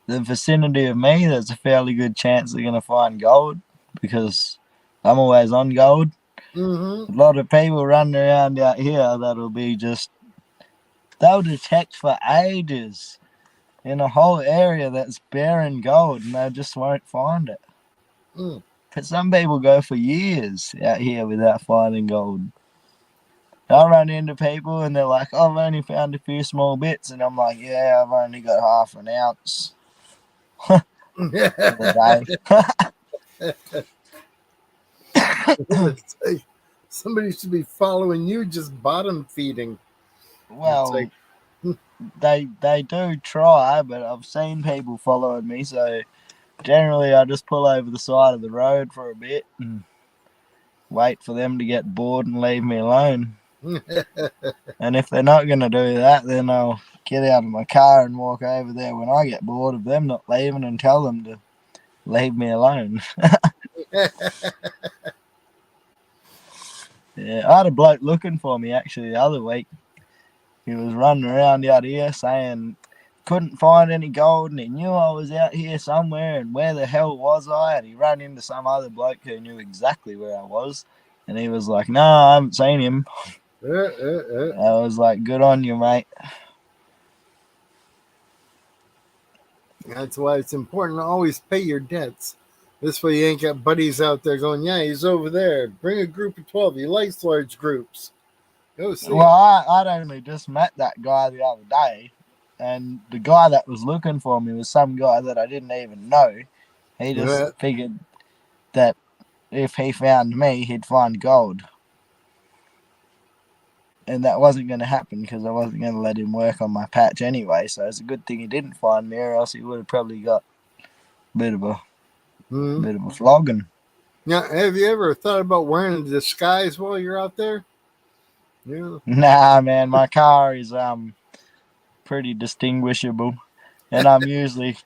the vicinity of me, there's a fairly good chance they're going to find gold because I'm always on gold. Mm-hmm. A lot of people running around out here that'll be just, they'll detect for ages in a whole area that's barren gold and they just won't find it. But some people go for years out here without finding gold. I run into people and they're like, I've only found a few small bits, and I'm like, yeah, I've only got half an ounce. Somebody should be following you, just bottom feeding. Well, they do try, but I've seen people following me, so generally I just pull over the side of the road for a bit and wait for them to get bored and leave me alone. And if they're not going to do that, then I'll get out of my car and walk over there when I get bored of them not leaving and tell them to leave me alone. Yeah, I had a bloke looking for me actually the other week. He was running around out here saying couldn't find any gold and he knew I was out here somewhere and where the hell was I? And he ran into some other bloke who knew exactly where I was. And he was like, no, I haven't seen him. I was like, good on you, mate. That's why it's important to always pay your debts. This way you ain't got buddies out there going, yeah, he's over there. Bring a group of 12. He likes large groups. Go see. Well, I'd only just met that guy the other day. And the guy that was looking for me was some guy that I didn't even know. He just figured that if he found me, he'd find gold. And that wasn't going to happen because I wasn't going to let him work on my patch anyway. So it's a good thing he didn't find me, or else he would have probably got a bit of a flogging. Now, have you ever thought about wearing a disguise while you're out there? Yeah. Nah, man, my car is pretty distinguishable, and I'm usually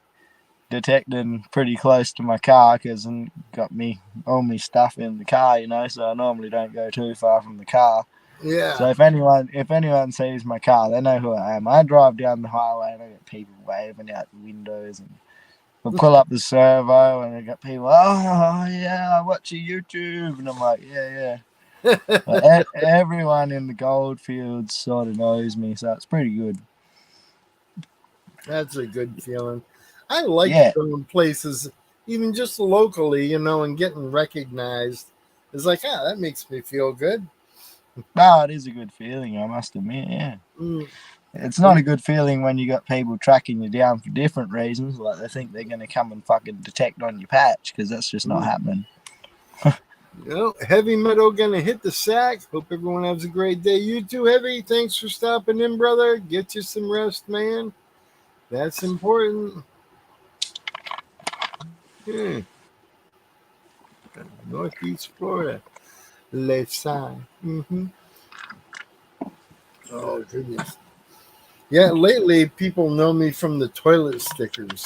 detecting pretty close to my car because I got me all my stuff in the car, so I normally don't go too far from the car. Yeah. So if anyone sees my car, they know who I am. I drive down the highway and I get people waving out the windows, and I pull up the servo and I got people, oh yeah, I watch your YouTube, and I'm like, yeah. But everyone in the goldfields sort of knows me, so it's pretty good. That's a good feeling. I like Yeah. going places, even just locally, and getting recognized. It's like, that makes me feel good. No, it is a good feeling, I must admit, yeah. Mm. It's not a good feeling when you got people tracking you down for different reasons, like they think they're going to come and fucking detect on your patch, because that's just not happening. Heavy Metal gonna hit the sack. Hope everyone has a great day. You too, Heavy. Thanks for stopping in, brother. Get you some rest, man. That's important. Northeast Florida. Left side. Oh, goodness. Yeah, lately people know me from the toilet stickers.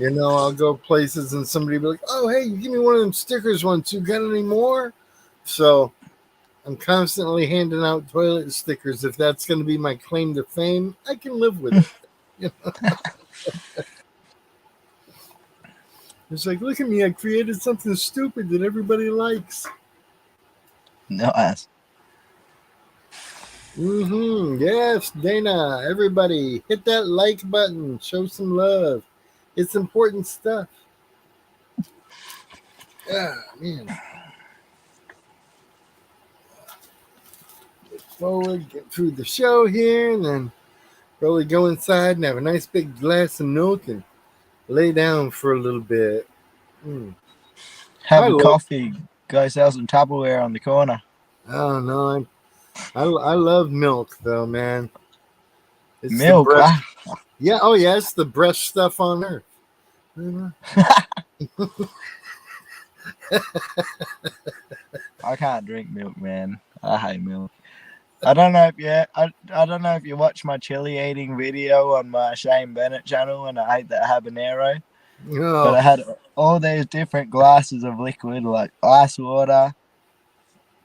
I'll go places and somebody will be like, oh, hey, give me one of them stickers once. You got any more? So I'm constantly handing out toilet stickers. If that's going to be my claim to fame, I can live with it. It's like, look at me. I created something stupid that everybody likes. Nice. Yes, Dana. Everybody, hit that like button. Show some love. It's important stuff. Yeah, man. Get forward, get through the show here, and then probably go inside and have a nice big glass of milk and lay down for a little bit. Have a coffee. Go sell some Tupperware on the corner. Oh, no. I love milk, though, man. It's milk? Wow. Yeah, oh, yeah. It's the best stuff on earth. I can't drink milk, man. I hate milk. I don't know if you watch my chili eating video on my Shane Bennett channel, and I ate that habanero. Oh. But I had all these different glasses of liquid, like ice water,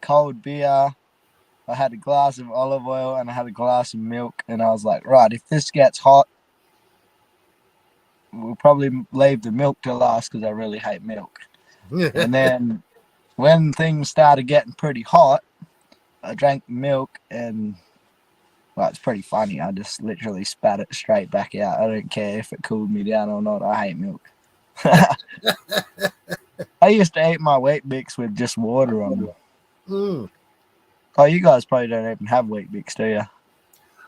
cold beer. I had a glass of olive oil and I had a glass of milk, and I was like, right, if this gets hot, we'll probably leave the milk to last because I really hate milk. And then when things started getting pretty hot, I drank the milk, and well, it's pretty funny. I just literally spat it straight back out. I don't care if it cooled me down or not. I hate milk. I used to eat my Wheat Bix with just water on them. Oh, you guys probably don't even have Wheat Bix, do you?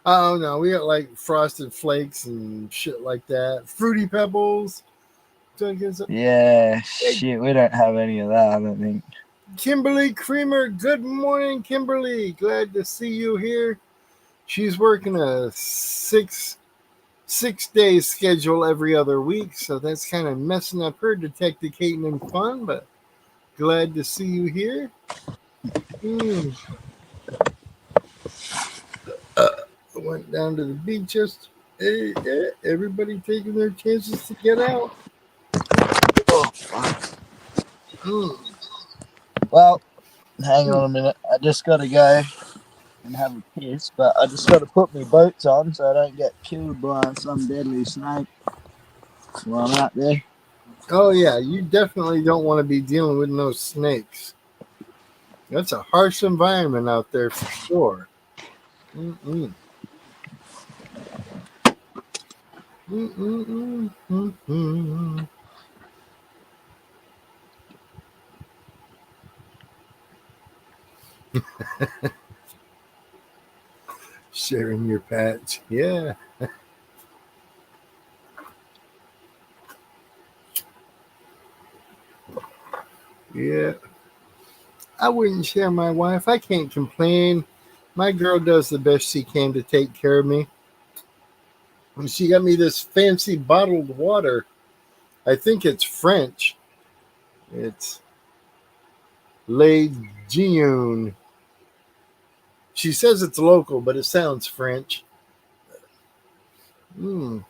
Oh, no. We got like Frosted Flakes and shit like that. Fruity Pebbles. Yeah, shit. We don't have any of that, I don't think. Kimberly Creamer. Good morning, Kimberly. Glad to see you here. She's working a six-day schedule every other week, so that's kind of messing up her detecticating and fun, but glad to see you here. Went down to the beach yesterday. Everybody taking their chances to get out. Oh, fuck. Well, hang on a minute. I just got to go and have a piss, but I just got to put my boots on so I don't get killed by some deadly snake while I'm out there. Oh, yeah. You definitely don't want to be dealing with no snakes. That's a harsh environment out there for sure. Sharing your patch. Yeah. Yeah. I wouldn't share my wife. I can't complain. My girl does the best she can to take care of me. And she got me this fancy bottled water. I think it's French. It's Le Gion. She says it's local, but it sounds French. And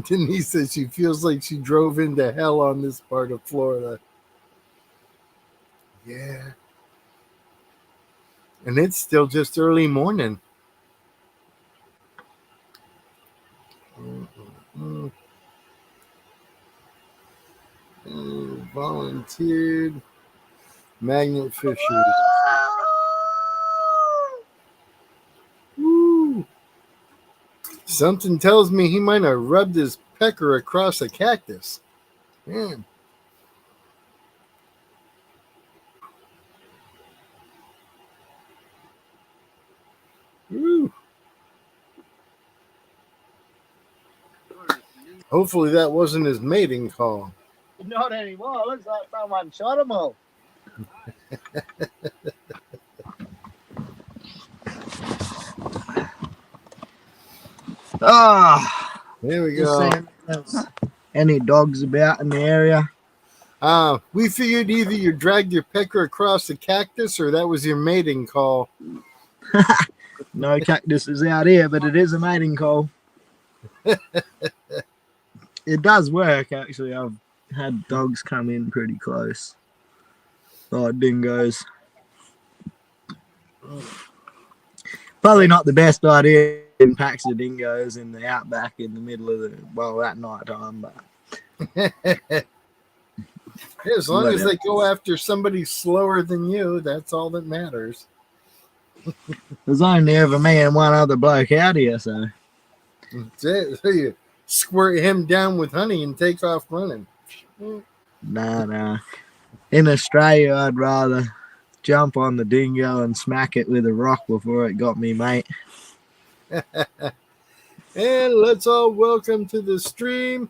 Denise says she feels like she drove into hell on this part of Florida. Yeah. And it's still just early morning. Volunteered. Magnet fishers. Woo. Something tells me he might have rubbed his pecker across a cactus. Man. Woo. Hopefully that wasn't his mating call. Not anymore. Looks like someone shot them all. There we go. Any dogs about in the area? We figured either you dragged your pecker across the cactus or that was your mating call. No cactuses out here, but it is a mating call. It does work, actually. I've had dogs come in pretty close. Oh, dingoes. Probably not the best idea in packs of dingoes in the outback in the middle of the, well, at night time, but As long as they go after somebody slower than you, that's all that matters. there's only ever me and one other bloke out here, so That's it. So you squirt him down with honey and take off running. nah. In Australia, I'd rather jump on the dingo and smack it with a rock before it got me, mate. And let's all welcome to the stream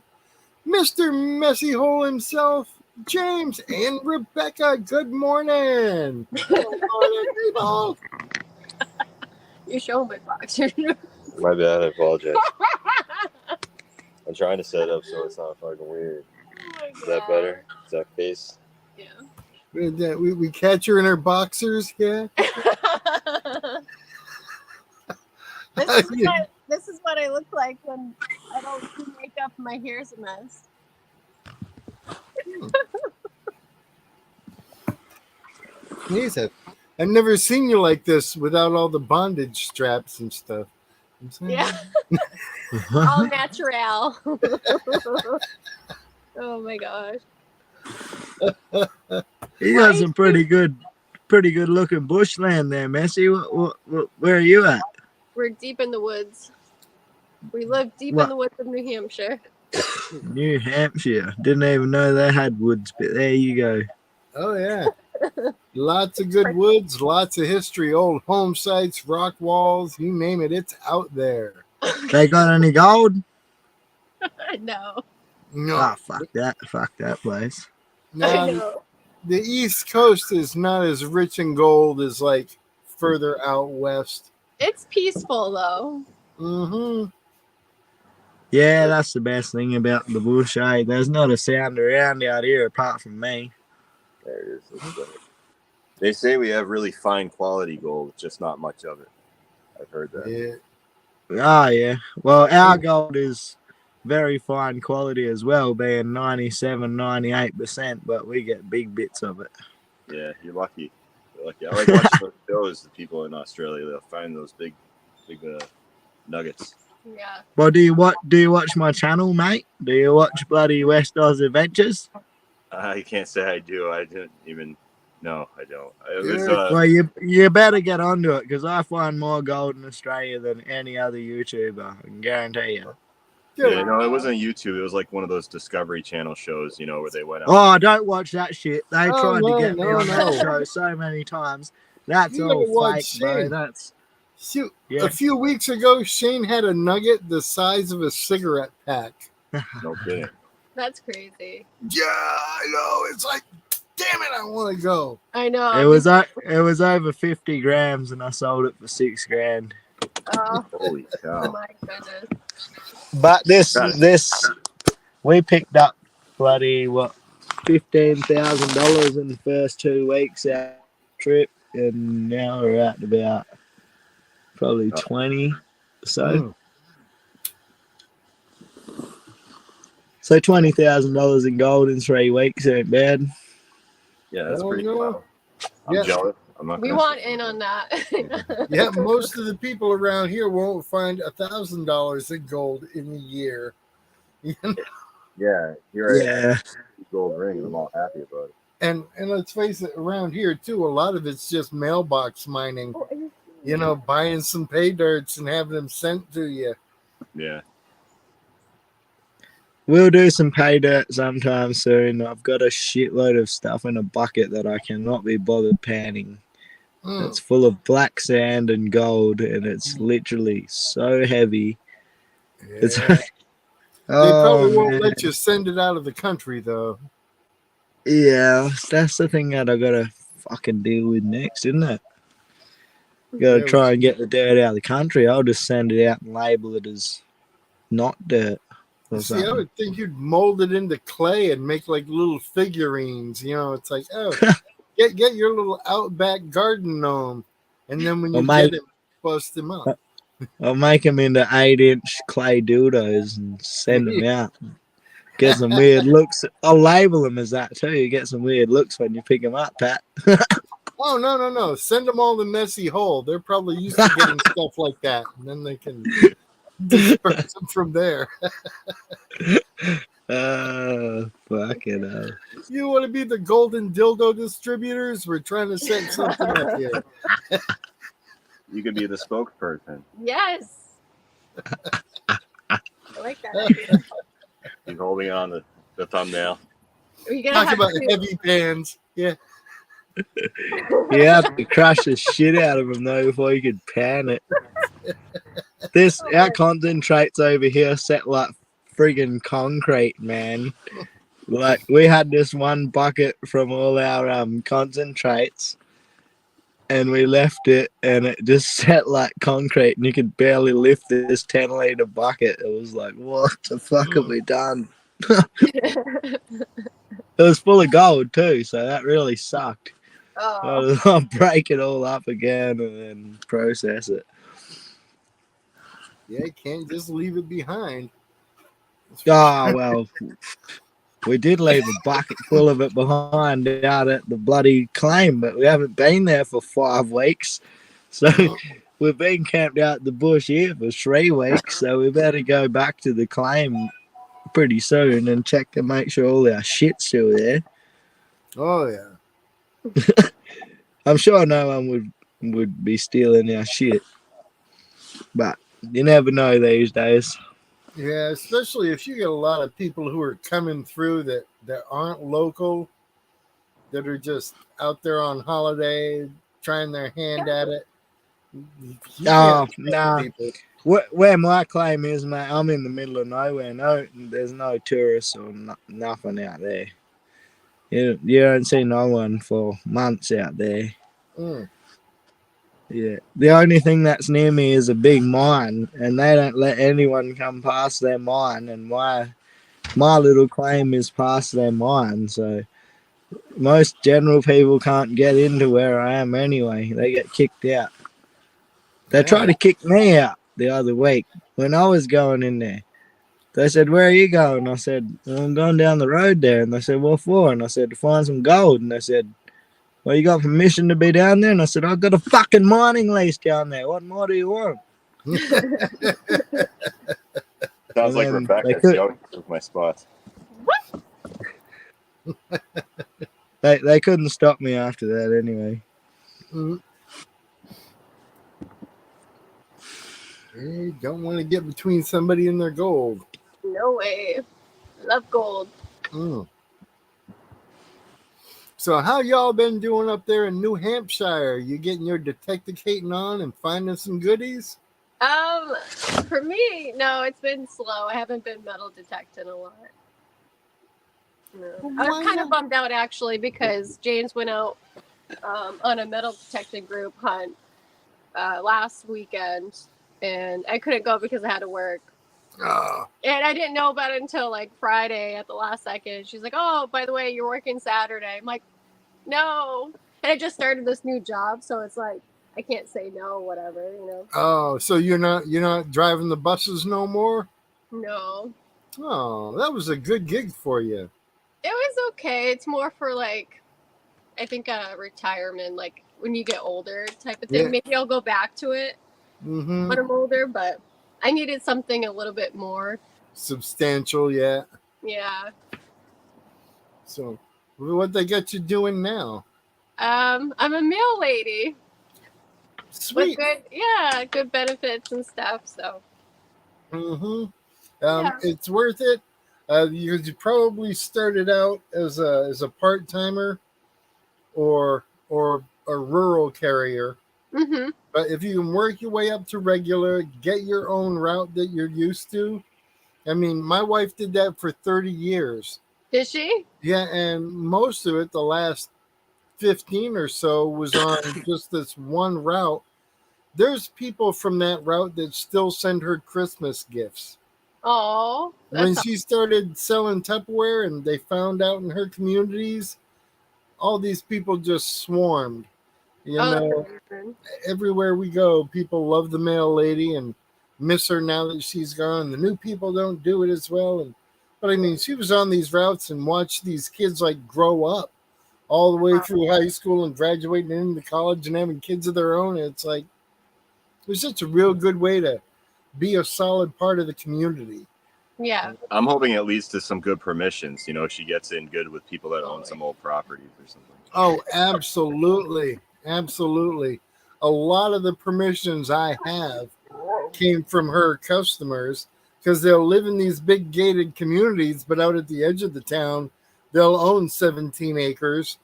Mr. Messy Hole himself, James and Rebecca. Good morning. Good morning, people. You're showing my boxer. My bad, I apologize. I'm trying to set it up so it's not fucking weird. Is that better? Is that face? Yeah. We catch her in her boxers, yeah. This is what I look like when I don't do makeup and my hair's a mess. I've never seen you like this without all the bondage straps and stuff. Yeah. All natural. Oh my gosh. You got some pretty good looking bushland there, Messy. Where are you at? We're deep in the woods. We live deep What? in the woods of New Hampshire. New Hampshire. Didn't even know they had woods, but there you go. Oh, yeah. Lots of good woods, lots of history, old home sites, rock walls, you name it, it's out there. They got any gold? No. No, Ah, fuck that place. I no, know. the East Coast is not as rich in gold as like further out west. It's peaceful though. Mm-hmm. Yeah, that's the best thing about the bush, eh? There's not a sound around out here apart from me. There it is. It's better. They say we have really fine quality gold, just not much of it. I've heard that. Yeah. Ah, yeah. Well, our gold is very fine quality as well, being 97, 98%, but we get big bits of it. Yeah, you're lucky. You're lucky. I like watching those shows. The people in Australia, they'll find those big nuggets. Yeah. Well, do you watch my channel, mate? Do you watch bloody West Oz Adventures? I can't say I do. I didn't even. No, I don't. Well, you better get onto it because I find more gold in Australia than any other YouTuber. I can guarantee you. Yeah, no, it wasn't YouTube. It was like one of those Discovery Channel shows, you know, where they went out. Oh, don't watch that shit. They Oh, tried no, to get me no, on no. that show so many times. That's You gotta all watch fake, bro. Shane. That's Shoot, yeah. a few weeks ago, Shane had a nugget the size of a cigarette pack. No kidding. That's crazy. Yeah, I know. It's like, damn it, I want to go. I know. It was over 50 grams, and I sold it for $6,000. Oh, Holy oh cow. my goodness. But this we picked up bloody 50 $15,000 in the first 2 weeks out of the trip, and now we're at about probably 20 or so. So $20,000 in gold in 3 weeks ain't bad. Yeah, that's Oh, pretty no. wild. I'm Yeah. jealous. I'm not We gonna want say in on that. Yeah, most of the people around here won't find $1,000 in gold in a year. Yeah, here I Yeah. have a gold ring, and I'm all happy about it. And let's face it, around here too, a lot of it's just mailbox mining. You know, buying some pay dirts and having them sent to you. Yeah. We'll do some pay dirt sometime soon. I've got a shitload of stuff in a bucket that I cannot be bothered panning. It's full of black sand and gold, and it's literally so heavy. Yeah. It's They probably oh, won't man. let you send it out of the country, though. Yeah, that's the thing that I gotta fucking deal with next, isn't it? Gotta Yeah, try and get the dirt out of the country. I'll just send it out and label it as not dirt or See, I something. would think you'd mold it into clay and make like little figurines. You know, it's like, oh, get your little outback garden gnome, and then when you get him, bust him up. I'll make them into 8-inch clay dildos and send them out. Get some weird looks. I'll label them as that too. You get some weird looks when you pick them up, Pat. Oh, no. Send them all to Messy Hole. They're probably used to getting stuff like that. And then they can disperse them from there. Fucking hell. You want to be the golden dildo distributors? We're trying to set something up here. You could be the spokesperson. Yes. I like that idea. He's holding on the thumbnail. Are you gonna Talk have about to- heavy pans. Yeah. You have to crush the shit out of them though before you could pan it. Our concentrates over here set like friggin' concrete, man. Like we had this one bucket from all our concentrates, and we left it, and it just set like concrete, and you could barely lift this 10-liter bucket. It was like, what the fuck have we done? It was full of gold too, so that really sucked. Oh. I'll break it all up again and then process it. Yeah, you can't just leave it behind. Oh, well, we did leave a bucket full of it behind out at the bloody claim, but we haven't been there for 5 weeks. So we've been camped out the bush here for 3 weeks, so we better go back to the claim pretty soon and check to make sure all our shit's still there. Oh, yeah. I'm sure no one would be stealing our shit, but you never know these days. Yeah, especially if you get a lot of people who are coming through that aren't local, that are just out there on holiday trying their hand at it. Oh, no. Where my claim is, mate, I'm in the middle of nowhere. No, there's no tourists or nothing out there. You don't see no one for months out there. Yeah, the only thing that's near me is a big mine, and they don't let anyone come past their mine. And my little claim is past their mine, so most general people can't get into where I am anyway. They get kicked out. They tried to kick me out the other week when I was going in there. They said, "Where are you going?" I said, "Well, I'm going down the road there." And they said, "What for?" And I said, "To find some gold." And they said, "Well, you got permission to be down there?" And I said, "I've got a fucking mining lease down there. What more do you want?" Sounds like Rebecca. She always took my spots. They couldn't stop me after that anyway. You don't want to get between somebody and their gold. No way. Love gold. So how y'all been doing up there in New Hampshire? You getting your detecticating on and finding some goodies? For me, no, it's been slow. I haven't been metal detecting a lot. No. I was kind of bummed out actually because James went out on a metal detecting group hunt last weekend, and I couldn't go because I had to work. And I didn't know about it until like Friday at the last second. She's like, "Oh, by the way, you're working Saturday." I'm like, "No." And I just started this new job, so it's like I can't say no, whatever, you know. Oh, so you're not driving the buses no more? No. Oh, that was a good gig for you. It was okay. It's more for like, I think retirement, like when you get older type of thing. Yeah. Maybe I'll go back to it Mm-hmm. when I'm older, but I needed something a little bit more. Substantial, yeah. Yeah. So, what they got you doing now? I'm a mail lady. Sweet. With good benefits and stuff. So. Mm-hmm. Yeah. It's worth it. Because you probably started out as a part timer, or a rural carrier. Mm-hmm. But if you can work your way up to regular, get your own route that you're used to. I mean, my wife did that for 30 years. Did she? Yeah, and most of it, the last 15 or so, was on just this one route. There's people from that route that still send her Christmas gifts. Oh. When she started selling Tupperware and they found out in her communities, all these people just swarmed. You know, everywhere we go, people love the mail lady and miss her now that she's gone. The new people don't do it as well. But I mean, she was on these routes and watched these kids like grow up all the way through high school and graduating into college and having kids of their own. It's like, it was just a real good way to be a solid part of the community. Yeah. I'm hoping it leads to some good permissions. You know, she gets in good with people that own some old properties or something. Oh, absolutely. Absolutely. A lot of the permissions I have came from her customers because they'll live in these big gated communities, but out at the edge of the town, they'll own 17 acres,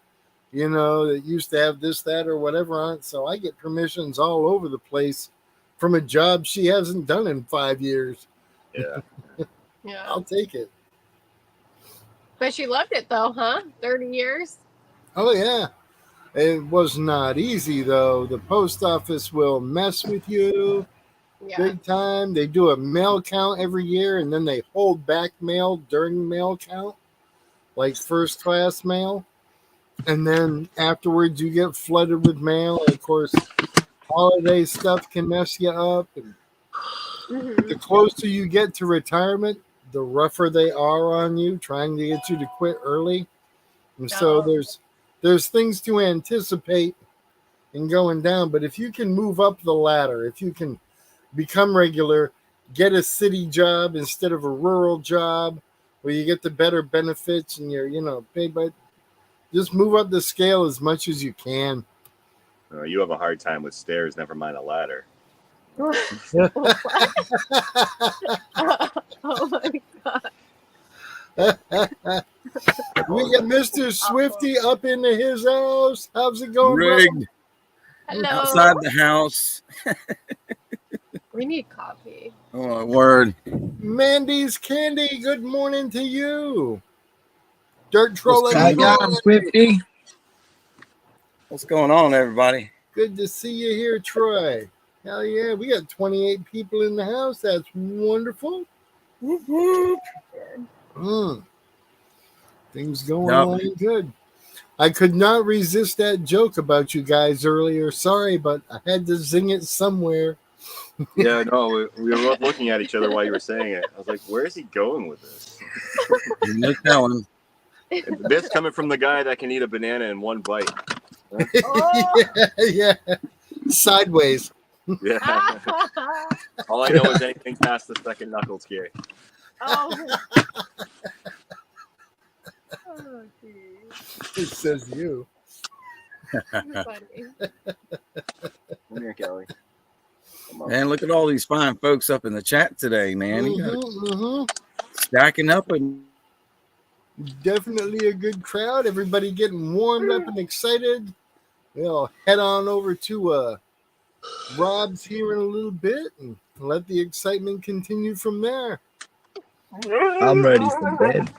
you know, that used to have this, that, or whatever on it. So I get permissions all over the place from a job she hasn't done in 5 years. Yeah. Yeah. I'll take it. But she loved it though, huh? 30 years? Oh, yeah. It was not easy, though. The post office will mess with you big time. They do a mail count every year, and then they hold back mail during mail count, like first class mail. And then afterwards, you get flooded with mail. And, of course, holiday stuff can mess you up. And the closer you get to retirement, the rougher they are on you, trying to get you to quit early. And so there's things to anticipate in going down. But if you can move up the ladder, if you can become regular, get a city job instead of a rural job where you get the better benefits and you're, you know, paid by, just move up the scale as much as you can. You have a hard time with stairs, never mind a ladder. Oh my God. We got Mr. Swifty up into his house. How's it going, Rigged. Hello. Outside the house. We need coffee. Oh, word. Mandy's Candy, good morning to you. Dirt Trolling. What's going on, Swifty? What's going on, everybody? Good to see you here, Troy. Hell yeah, we got 28 people in the house. That's wonderful. Whoop, whoop. Things going on good. I could not resist that joke about you guys earlier. Sorry, but I had to zing it somewhere. Yeah, no, we were both looking at each other while you were saying it. I was like, where is he going with this? No telling. This coming from the guy that can eat a banana in one bite. Yeah. Sideways. Yeah. All I know is anything past the second knuckle scare. Oh, geez. It says you. You're funny. Come here, Kelly. Come on. Man, look at all these fine folks up in the chat today, man. You got stacking up and Definitely a good crowd. Everybody getting warmed up and excited. We'll head on over to Rob's here in a little bit and let the excitement continue from there. I'm ready for bed.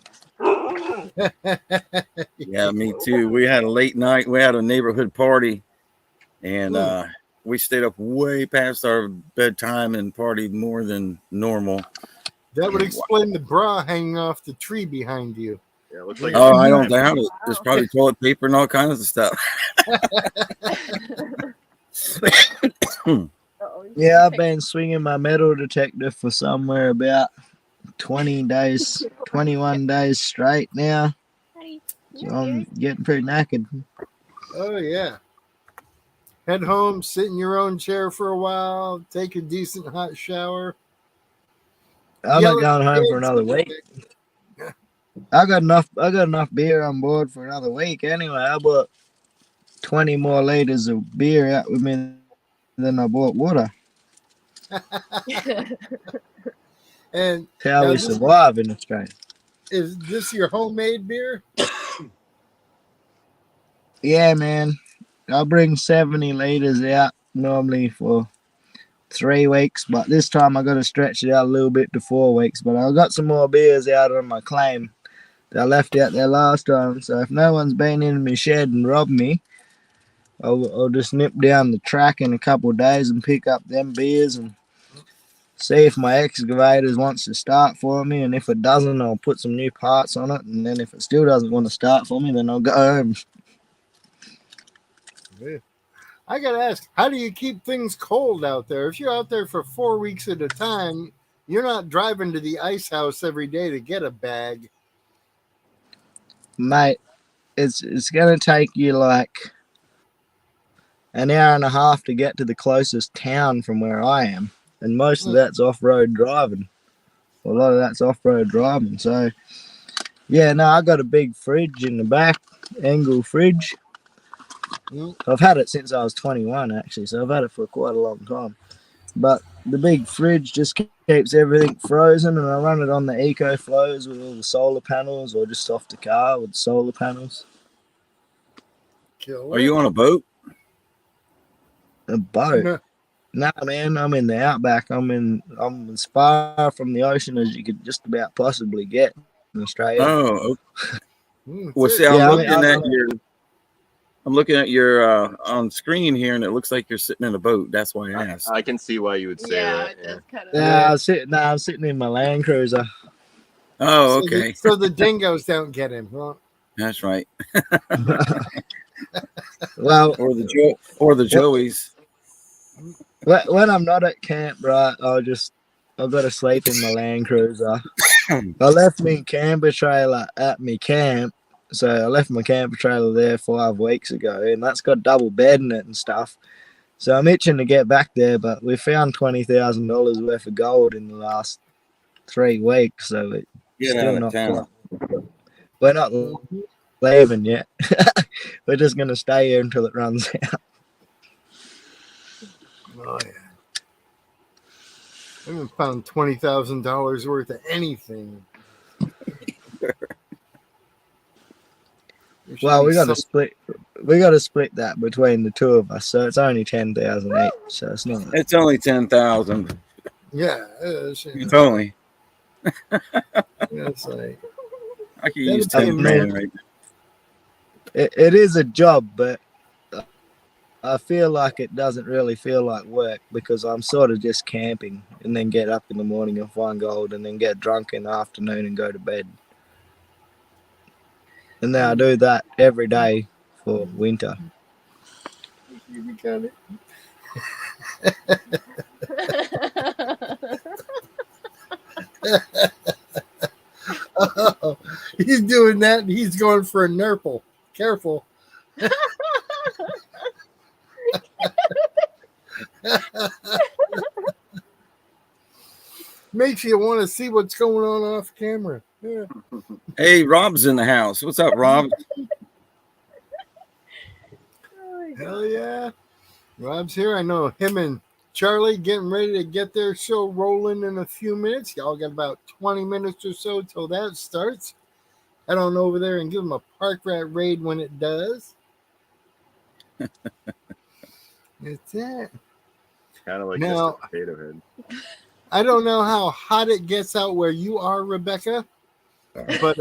yeah, me too. We had a late night. We had a neighborhood party, and we stayed up way past our bedtime and partied more than normal. That would explain the bra hanging off the tree behind you. Yeah, it looks like. Oh, I don't doubt it. There's probably toilet paper and all kinds of stuff. Yeah, I've been swinging my metal detector for somewhere about 20 days, 21 days straight now. So I'm getting pretty knackered. Oh, yeah. Head home, sit in your own chair for a while, take a decent hot shower. I'm Yell not at going the home for kids. another week. I got enough beer on board for another week anyway. I bought 20 more liters of beer out with me than I bought water. And That's how now we this survive in Australia. is this your homemade beer? Yeah, man. I bring 70 liters out normally for 3 weeks, but this time I got to stretch it out a little bit to 4 weeks. But I got some more beers out on my claim that I left out there last time. So if no one's been in my shed and robbed me, I'll just nip down the track in a couple of days and pick up them beers and see if my excavators wants to start for me. And if it doesn't, I'll put some new parts on it. And then if it still doesn't want to start for me, then I'll go home. I got to ask, how do you keep things cold out there? If you're out there for 4 weeks at a time, you're not driving to the ice house every day to get a bag. Mate, it's going to take you like an hour and a half to get to the closest town from where I am. And most of that's off-road driving. A lot of that's off-road driving. So, yeah, no, I got a big fridge in the back, Engel fridge. I've had it since I was 21, actually, so I've had it for quite a long time. But the big fridge just keeps everything frozen, and I run it on the EcoFlows with all the solar panels, or just off the car with solar panels. Are you on a boat? A boat? No, man, I'm in the outback. I'm as far from the ocean as you could just about possibly get in Australia. Oh, well, see, I'm looking at your on screen here, and it looks like you're sitting in a boat. That's why I asked. I can see why you would say that. It does kind of. I'm sitting in my Land Cruiser. Oh, okay. So the dingoes don't get him. Huh? That's right. Well, or the Joeys. When I'm not at camp, right, I've got to sleep in my Land Cruiser. I left my camper trailer at my camp. So I left my camper trailer there 5 weeks ago, and that's got double bed in it and stuff. So I'm itching to get back there, but we found $20,000 worth of gold in the last 3 weeks. So it's still not town. We're not leaving yet. We're just going to stay here until it runs out. Oh, yeah. I haven't found $20,000 worth of anything. Well, we got to split that between the two of us, so it's only 10,000 each. So it's not. It's only 10,000. Yeah, it's only. It's like I could use 10 grand right now. It is a job, but I feel like it doesn't really feel like work because I'm sort of just camping and then get up in the morning and find gold and then get drunk in the afternoon and go to bed. And then I do that every day for winter. You got it. Oh, he's doing that. He's going for a Nurple. Careful. Makes you want to see what's going on off camera. Yeah. Hey, Rob's in the house. What's up, Rob? Hell yeah. Rob's here. I know him and Charlie getting ready to get their show rolling in a few minutes. Y'all got about 20 minutes or so till that starts. Head on over there and give them a Park Rat raid when it does. It's it. Kind of like now, just a potato head. I don't know how hot it gets out where you are, Rebecca, but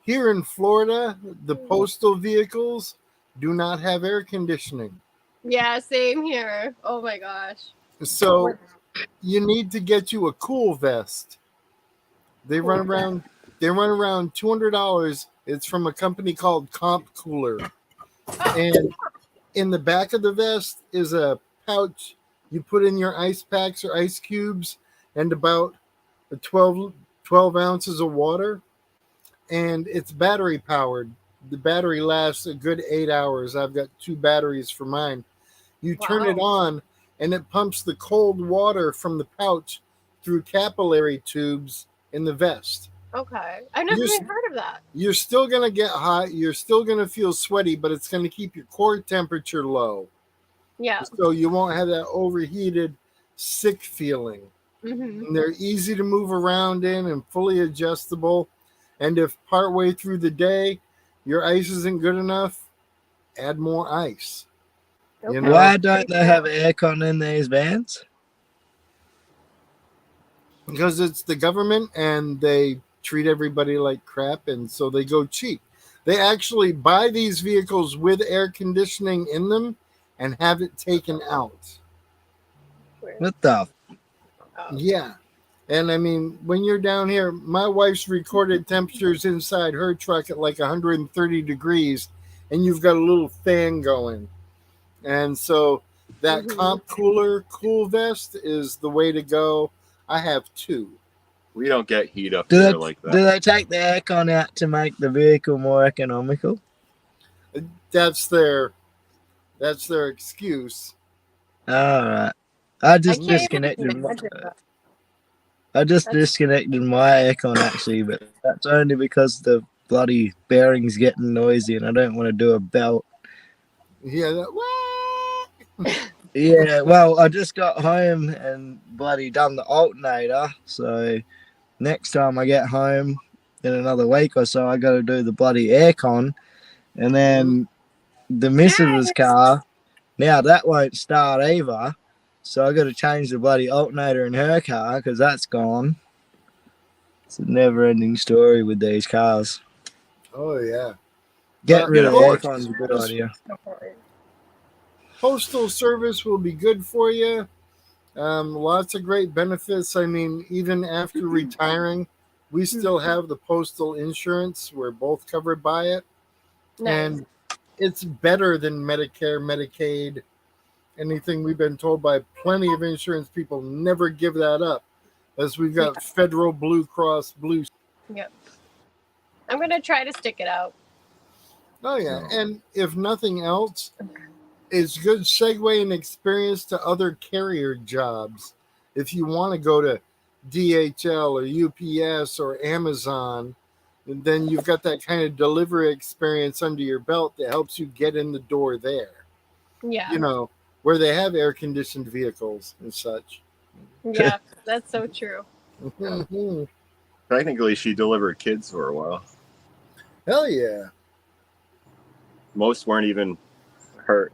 here in Florida, the postal vehicles do not have air conditioning. Yeah, same here. Oh my gosh. So you need to get you a cool vest. They run around $200. It's from a company called Comp Cooler. And in the back of the vest is a pouch you put in your ice packs or ice cubes and about 12 ounces of water. And it's battery powered. The battery lasts a good 8 hours. I've got 2 batteries for mine. You turn it on and it pumps the cold water from the pouch through capillary tubes in the vest. Okay. I've never even heard of that. You're still going to get hot. You're still going to feel sweaty, but it's going to keep your core temperature low. Yeah. So you won't have that overheated, sick feeling. Mm-hmm. And they're easy to move around in and fully adjustable. And if partway through the day your ice isn't good enough, add more ice. You know? Why don't they have aircon in these vans? Because it's the government and they treat everybody like crap, and so they go cheap. They actually buy these vehicles with air conditioning in them and have it taken out. What the? Yeah. And I mean, when you're down here, my wife's recorded temperatures inside her truck at like 130 degrees, and you've got a little fan going. And so that Comp Cooler cool vest is the way to go. I have 2. We don't get heat up there like that. Do they take the aircon out to make the vehicle more economical? That's their excuse. All right. I just disconnected my aircon actually, but that's only because the bloody bearing's getting noisy and I don't want to do a belt. Yeah, yeah, well, I just got home and bloody done the alternator, so next time I get home in another week or so, I got to do the bloody aircon, and then the missus's car, now that won't start either, so I got to change the bloody alternator in her car because that's gone. It's a never-ending story with these cars. Oh yeah, get rid of aircon is a good idea. Postal service will be good for you. Lots of great benefits. I mean, even after retiring, we still have the postal insurance. We're both covered by it. Nice. And it's better than Medicare, Medicaid, anything we've been told by plenty of insurance people. Never give that up, as we've got Federal Blue Cross Blue. Yep. I'm going to try to stick it out. Oh, yeah. And if nothing else, it's good segue and experience to other carrier jobs. If you want to go to DHL or UPS or Amazon, and then you've got that kind of delivery experience under your belt that helps you get in the door there. Yeah. You know, where they have air-conditioned vehicles and such. Yeah, that's so true. Technically, she delivered kids for a while. Hell yeah. Most weren't even hurt.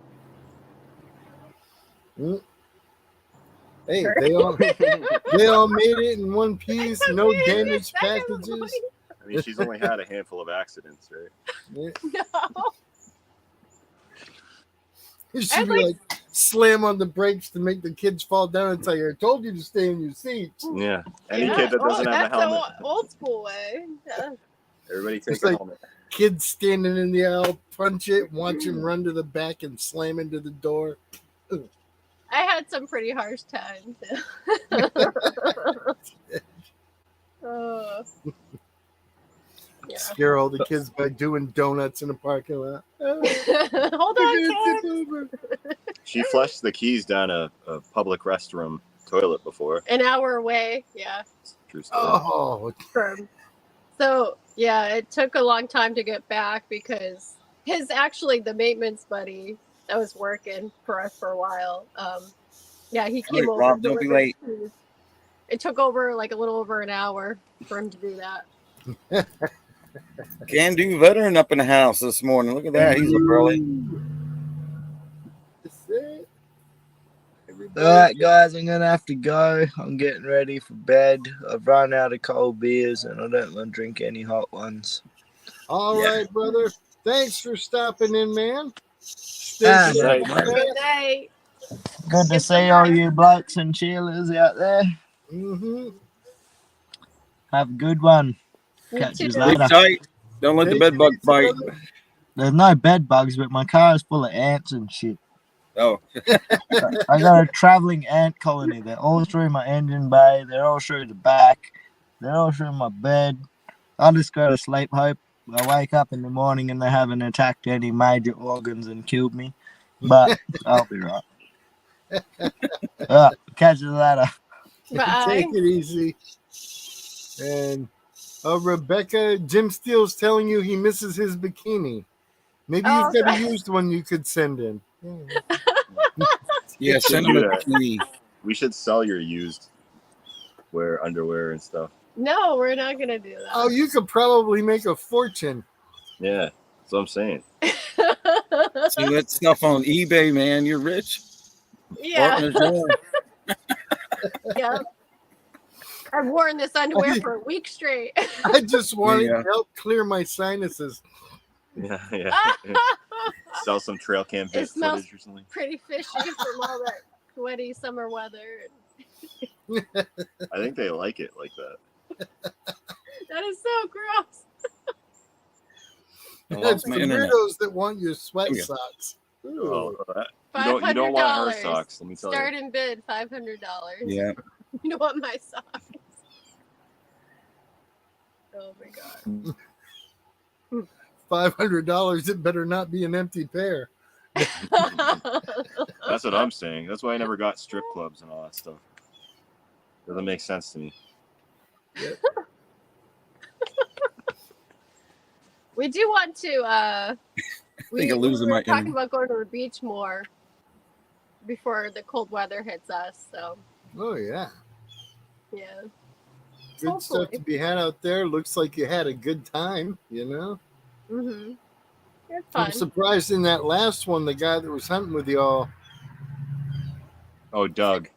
Hey, they all made it in one piece, no damaged packages. I mean, she's only had a handful of accidents, right? Yeah. No. You should be like slam on the brakes to make the kids fall down and tell you, I told you to stay in your seats. Yeah. Any kid that doesn't have a helmet. That's the old school way. Yeah. Everybody takes a helmet. Kids standing in the aisle, punch it, watch him run to the back and slam into the door. I had some pretty harsh times. Yeah. Scare all the kids by doing donuts in a parking lot. Hold on, kids. She flushed the keys down a public restroom toilet before. An hour away, yeah. True story. Oh. So, yeah, it took a long time to get back because the maintenance buddy that was working for us for a while, he came over. Rob, don't be late. It took over like a little over an hour for him to do that. Can-do veteran up in the house this morning. Look at that. He's up early. All right, guys, I'm going to have to go. I'm getting ready for bed. I've run out of cold beers, and I don't want to drink any hot ones. All right, brother. Thanks for stopping in, man. Good night. Good to see all you blokes and cheerleaders out there. Mm-hmm. Have a good one. You Catch too. you Sleep later. tight. Don't let the bed bug bite. There's no bed bugs, but my car is full of ants and shit. Oh, I got a traveling ant colony. They're all through my engine bay. They're all through the back. They're all through my bed. I just go to sleep, hope I wake up in the morning and they haven't attacked any major organs and killed me. But I'll be right. Catch you later. Bye. Take it easy. And Rebecca, Jim Steele's telling you he misses his bikini. Maybe you've got a used one you could send in. yeah. Send them a bikini. We should sell your used underwear and stuff. No, we're not gonna do that. Oh, you could probably make a fortune. Yeah, that's what I'm saying. See that stuff on eBay, man. You're rich. Yeah. Partners on. Yeah. I've worn this underwear for a week straight. I just wanted Yeah. to help clear my sinuses. Yeah. Sell some trail cam It smells footage or something. pretty fishy from all that sweaty summer weather. I think they like it like that. That is so gross. That's the my internet. weirdos that want your sweat Here we go. socks. Oh, Ooh. you don't want her $500. socks. Let me tell Start you. in bid $500. Yeah. You don't want my socks. Oh my god. $500. It better not be an empty pair. That's what I'm saying. That's why I never got strip clubs and all that stuff. Doesn't make sense to me. We do want to. think I'm losing were my talking internet. about going to the beach more before the cold weather hits us. So Oh, yeah. yeah. Good stuff to be had out there. Looks like you had a good time, you know? Mhm. It's I'm fun. surprised in that last one, the guy that was hunting with y'all. Oh, Doug.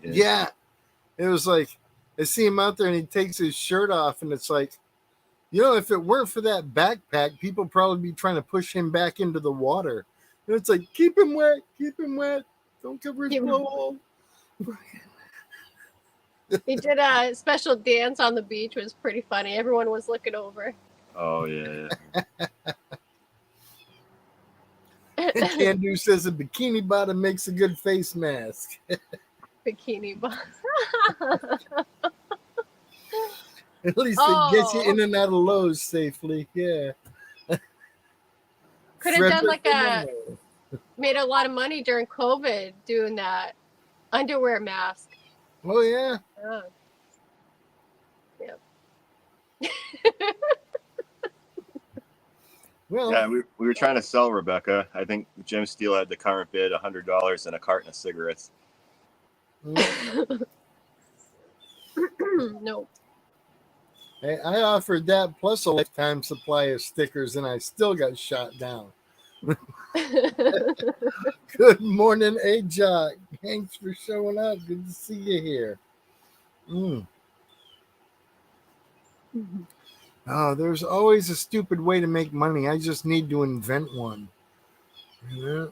Yeah. It was like, I see him out there and he takes his shirt off, and it's like, you know, if it weren't for that backpack, people would probably be trying to push him back into the water. And it's like, keep him wet, don't cover his Keep him- blowhole. He did a special dance on the beach. It was pretty funny. Everyone was looking over. Oh, yeah. And Candu says a bikini bottom makes a good face mask. Bikini bottom. At least it gets you in and out of Lowe's safely. Yeah. Could have done like made a lot of money during COVID doing that underwear mask. Oh, yeah. Yep. Well, Yeah, we were trying to sell Rebecca. I think Jim Steele had the current bid $100 and a carton of cigarettes. Nope. hey, I offered that plus a lifetime supply of stickers, and I still got shot down. Good morning, A-Jock. Thanks for showing up. Good to see you here. Oh, there's always a stupid way to make money. I just need to invent one. Yeah.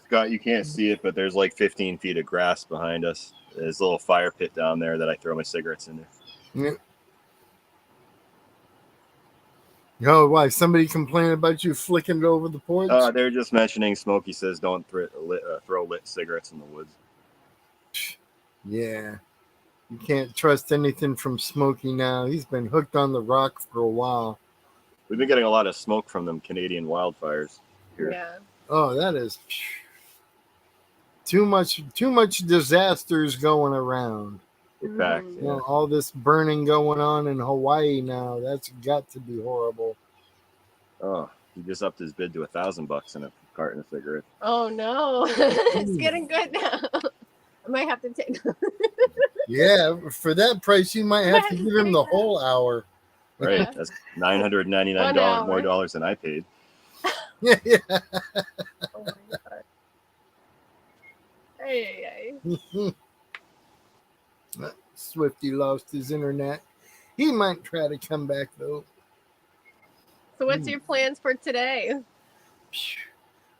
Scott, you can't see it, but there's like 15 feet of grass behind us. There's a little fire pit down there that I throw my cigarettes in there. Oh, why? Somebody complaining about you flicking it over the porch? They're just mentioning Smokey says don't throw lit cigarettes in the woods. Yeah. You can't trust anything from Smokey now. He's been hooked on the rock for a while. We've been getting a lot of smoke from them Canadian wildfires here. Yeah. Oh, that is too much disasters going around. In fact, Mhm. You know, all this burning going on in Hawaii now. That's got to be horrible. Oh, he just upped his bid to $1,000 in a carton of cigarettes. Oh no. It's getting good now. I might have to take Yeah, for that price, you might have to give him the whole hour. Right, Yeah. that's $999 1 hour. more dollars than I paid. Yeah. Oh my god. Hey. Swifty lost his internet. He might try to come back though. So what's your plans for today?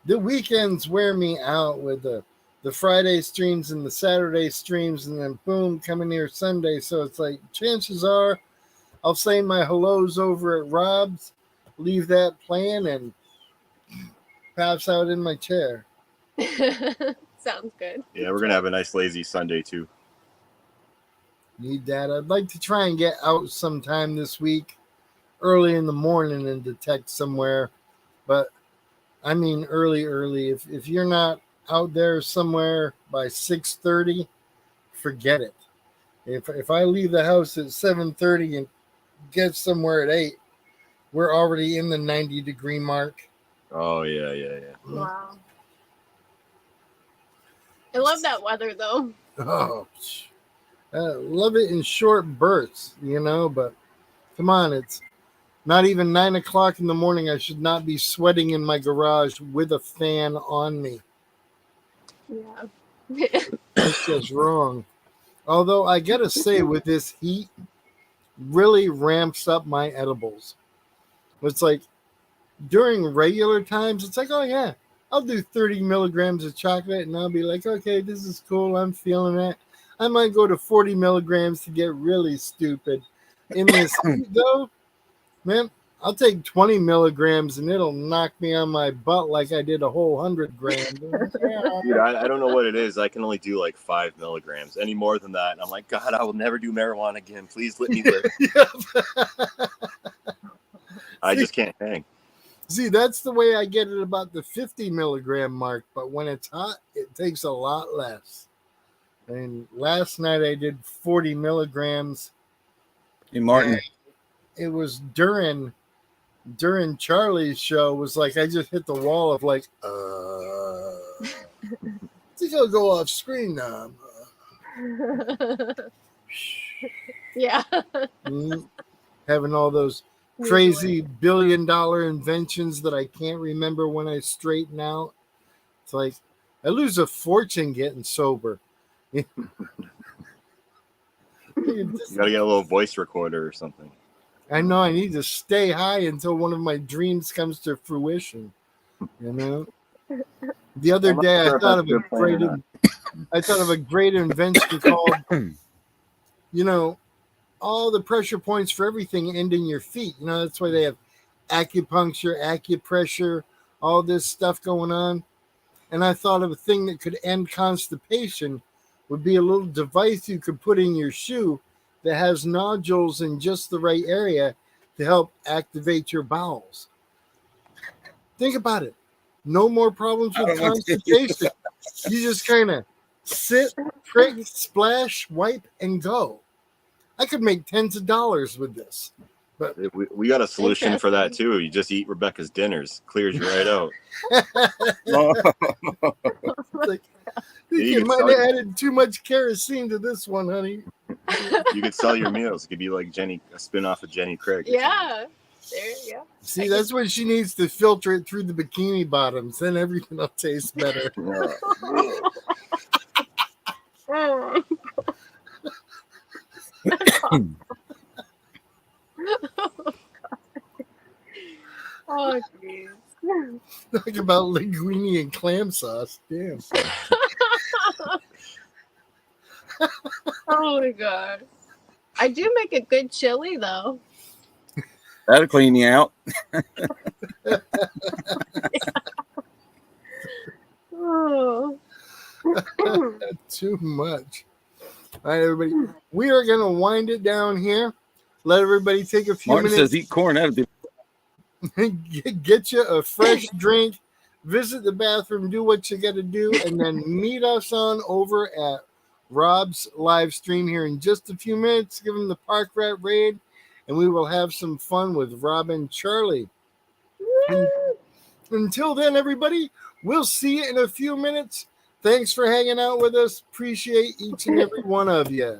The weekends wear me out with the Friday streams and the Saturday streams, and then boom, coming here Sunday. So it's like chances are I'll say my hellos over at Rob's, leave that playing, and pass out in my chair. Sounds good. Yeah, we're gonna have a nice lazy Sunday too. Need that. I'd like to try and get out sometime this week, early in the morning, and detect somewhere. But I mean early. If you're not out there somewhere by 6:30, forget it. If I leave the house at 7:30 and get somewhere at 8, we're already in the 90-degree mark. Oh yeah. Wow. I love that weather though. Oh, love it in short bursts, but come on, it's not even 9 o'clock in the morning. I should not be sweating in my garage with a fan on me. Yeah. That's just wrong. Although I gotta say, with this heat, really ramps up my edibles. It's like during regular times, it's like, oh yeah, I'll do 30 milligrams of chocolate, and I'll be like, okay, this is cool. I'm feeling it. I might go to 40 milligrams to get really stupid. In this heat, though, man, I'll take 20 milligrams, and it'll knock me on my butt like I did a whole 100 grams. Dude, I don't know what it is. I can only do like 5 milligrams. Any more than that, and I'm like, God, I will never do marijuana again. Please let me live. I just can't hang. See, that's the way I get it about the 50 milligram mark. But when it's hot, it takes a lot less. And last night I did 40 milligrams. Hey, Martin. It was during Charlie's show. Was like I just hit the wall of like, I think I'll go off screen now. Yeah. Having all those crazy billion-dollar inventions that I can't remember when I straighten out. It's like I lose a fortune getting sober. You gotta get a little voice recorder or something. I know I need to stay high until one of my dreams comes to fruition. The other day I thought of a great invention called, all the pressure points for everything end in your feet. That's why they have acupuncture, acupressure, all this stuff going on. And I thought of a thing that could end constipation would be a little device you could put in your shoe that has nodules in just the right area to help activate your bowels. Think about it. No more problems with constipation. You just kind of sit, prick, splash, wipe, and go. I could make tens of dollars with this. But we got a solution for that too. You just eat Rebecca's dinners. Clears you right out. Like, you might have added too much kerosene to this one, honey. You could sell your meals. It could be like a spin-off of Jenny Craig. Yeah. There you go. See, that's when she needs to filter it through the bikini bottoms. Then everything will taste better. Oh, jeez. Talk about linguine and clam sauce. Damn. Oh my god. I do make a good chili though. That'll clean you out. Oh. Too much. All right, everybody. We are going to wind it down here. Let everybody take a few Martin minutes. says eat corn. That'll be. Get you a fresh drink, visit the bathroom, do what you got to do, and then meet us on over at Rob's live stream here in just a few minutes. Give him the Park Rat Raid, and we will have some fun with Rob and Charlie. And until then, everybody, we'll see you in a few minutes. Thanks for hanging out with us. Appreciate each and every one of you.